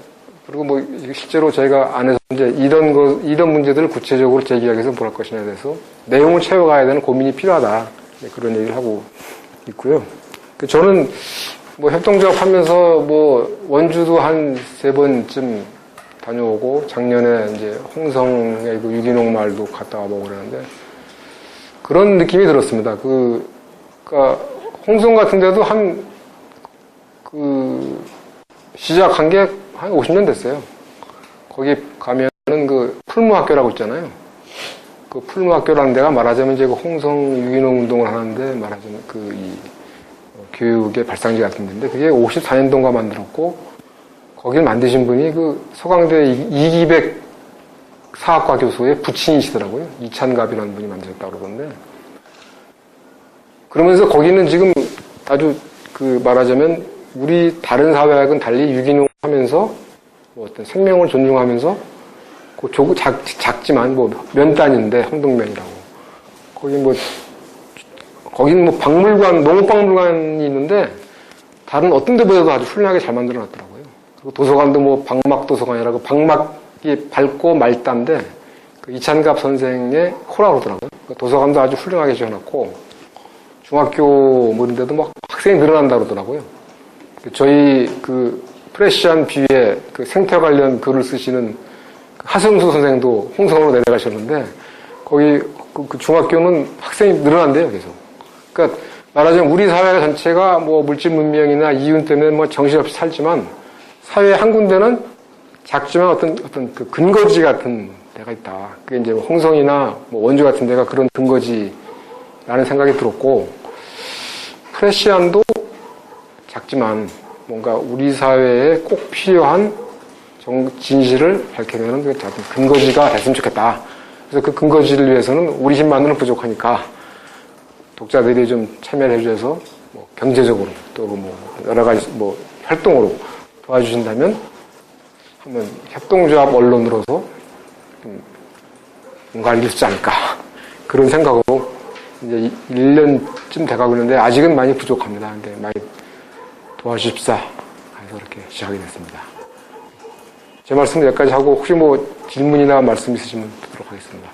그리고 뭐, 실제로 저희가 안에서 이제 이런 문제들을 구체적으로 제기하기 위해서 뭘 할 것이냐에 대해서 내용을 채워가야 되는 고민이 필요하다. 그런 얘기를 하고 있고요. 저는 뭐 협동조합 하면서 뭐, 원주도 한 3번쯤 다녀오고, 작년에 이제 홍성의 그 유기농 마을도 갔다 와보고 그러는데, 그런 느낌이 들었습니다. 그러니까 홍성 같은 데도 시작한 게 한 50년 됐어요. 거기 가면은 그 풀무학교라고 있잖아요. 그 풀무학교라는 데가 말하자면 이제 그 홍성 유기농 운동을 하는데 말하자면 교육의 발상지 같은 데인데 그게 54년도인가 만들었고 거길 만드신 분이 그 서강대 이기백 사학과 교수의 부친이시더라고요. 이찬갑이라는 분이 만드셨다고 그러던데. 그러면서 거기는 지금 아주 말하자면 우리 다른 사회하고는 달리 유기농 하면서 뭐 어떤 생명을 존중하면서 작지만 뭐 면 단위인데 황동면이라고. 거기는 뭐 박물관, 농업박물관이 있는데 다른 어떤 데보다도 아주 훌륭하게 잘 만들어 놨더라고요. 그리고 도서관도 뭐 박막도서관이라고 박막이 밝고 맑단데 그 이찬갑 선생의 호라고 그러더라고요. 도서관도 아주 훌륭하게 지어놨고 중학교 뭐 이런 데도 막 학생이 늘어난다 그러더라고요. 저희 프레시안 뷰에 생태 관련 글을 쓰시는 하승수 선생도 홍성으로 내려가셨는데 거기 그 중학교는 학생이 늘어난대요, 계속. 그러니까 말하자면 우리 사회 전체가 뭐 물질 문명이나 이윤 때문에 뭐 정신없이 살지만 사회 한 군데는 작지만 어떤 그 근거지 같은 데가 있다. 그게 이제 홍성이나 뭐 원주 같은 데가 그런 근거지라는 생각이 들었고 프레시안도 작지만 뭔가 우리 사회에 꼭 필요한 진실을 밝혀내는 근거지가 됐으면 좋겠다. 그래서 그 근거지를 위해서는 우리 힘만으로는 부족하니까 독자들이 좀 참여를 해주셔서 뭐 경제적으로 또 뭐 여러 가지 뭐 활동으로 도와주신다면 한번 협동조합 언론으로서 뭔가를 이룰 수 있지 않을까 그런 생각으로 이제 1년쯤 돼가고 있는데 아직은 많이 부족합니다. 근데 많이 도와주십사 해서 이렇게 시작하게 됐습니다. 제 말씀 여기까지 하고 혹시 뭐 질문이나 말씀 있으시면 듣도록 하겠습니다.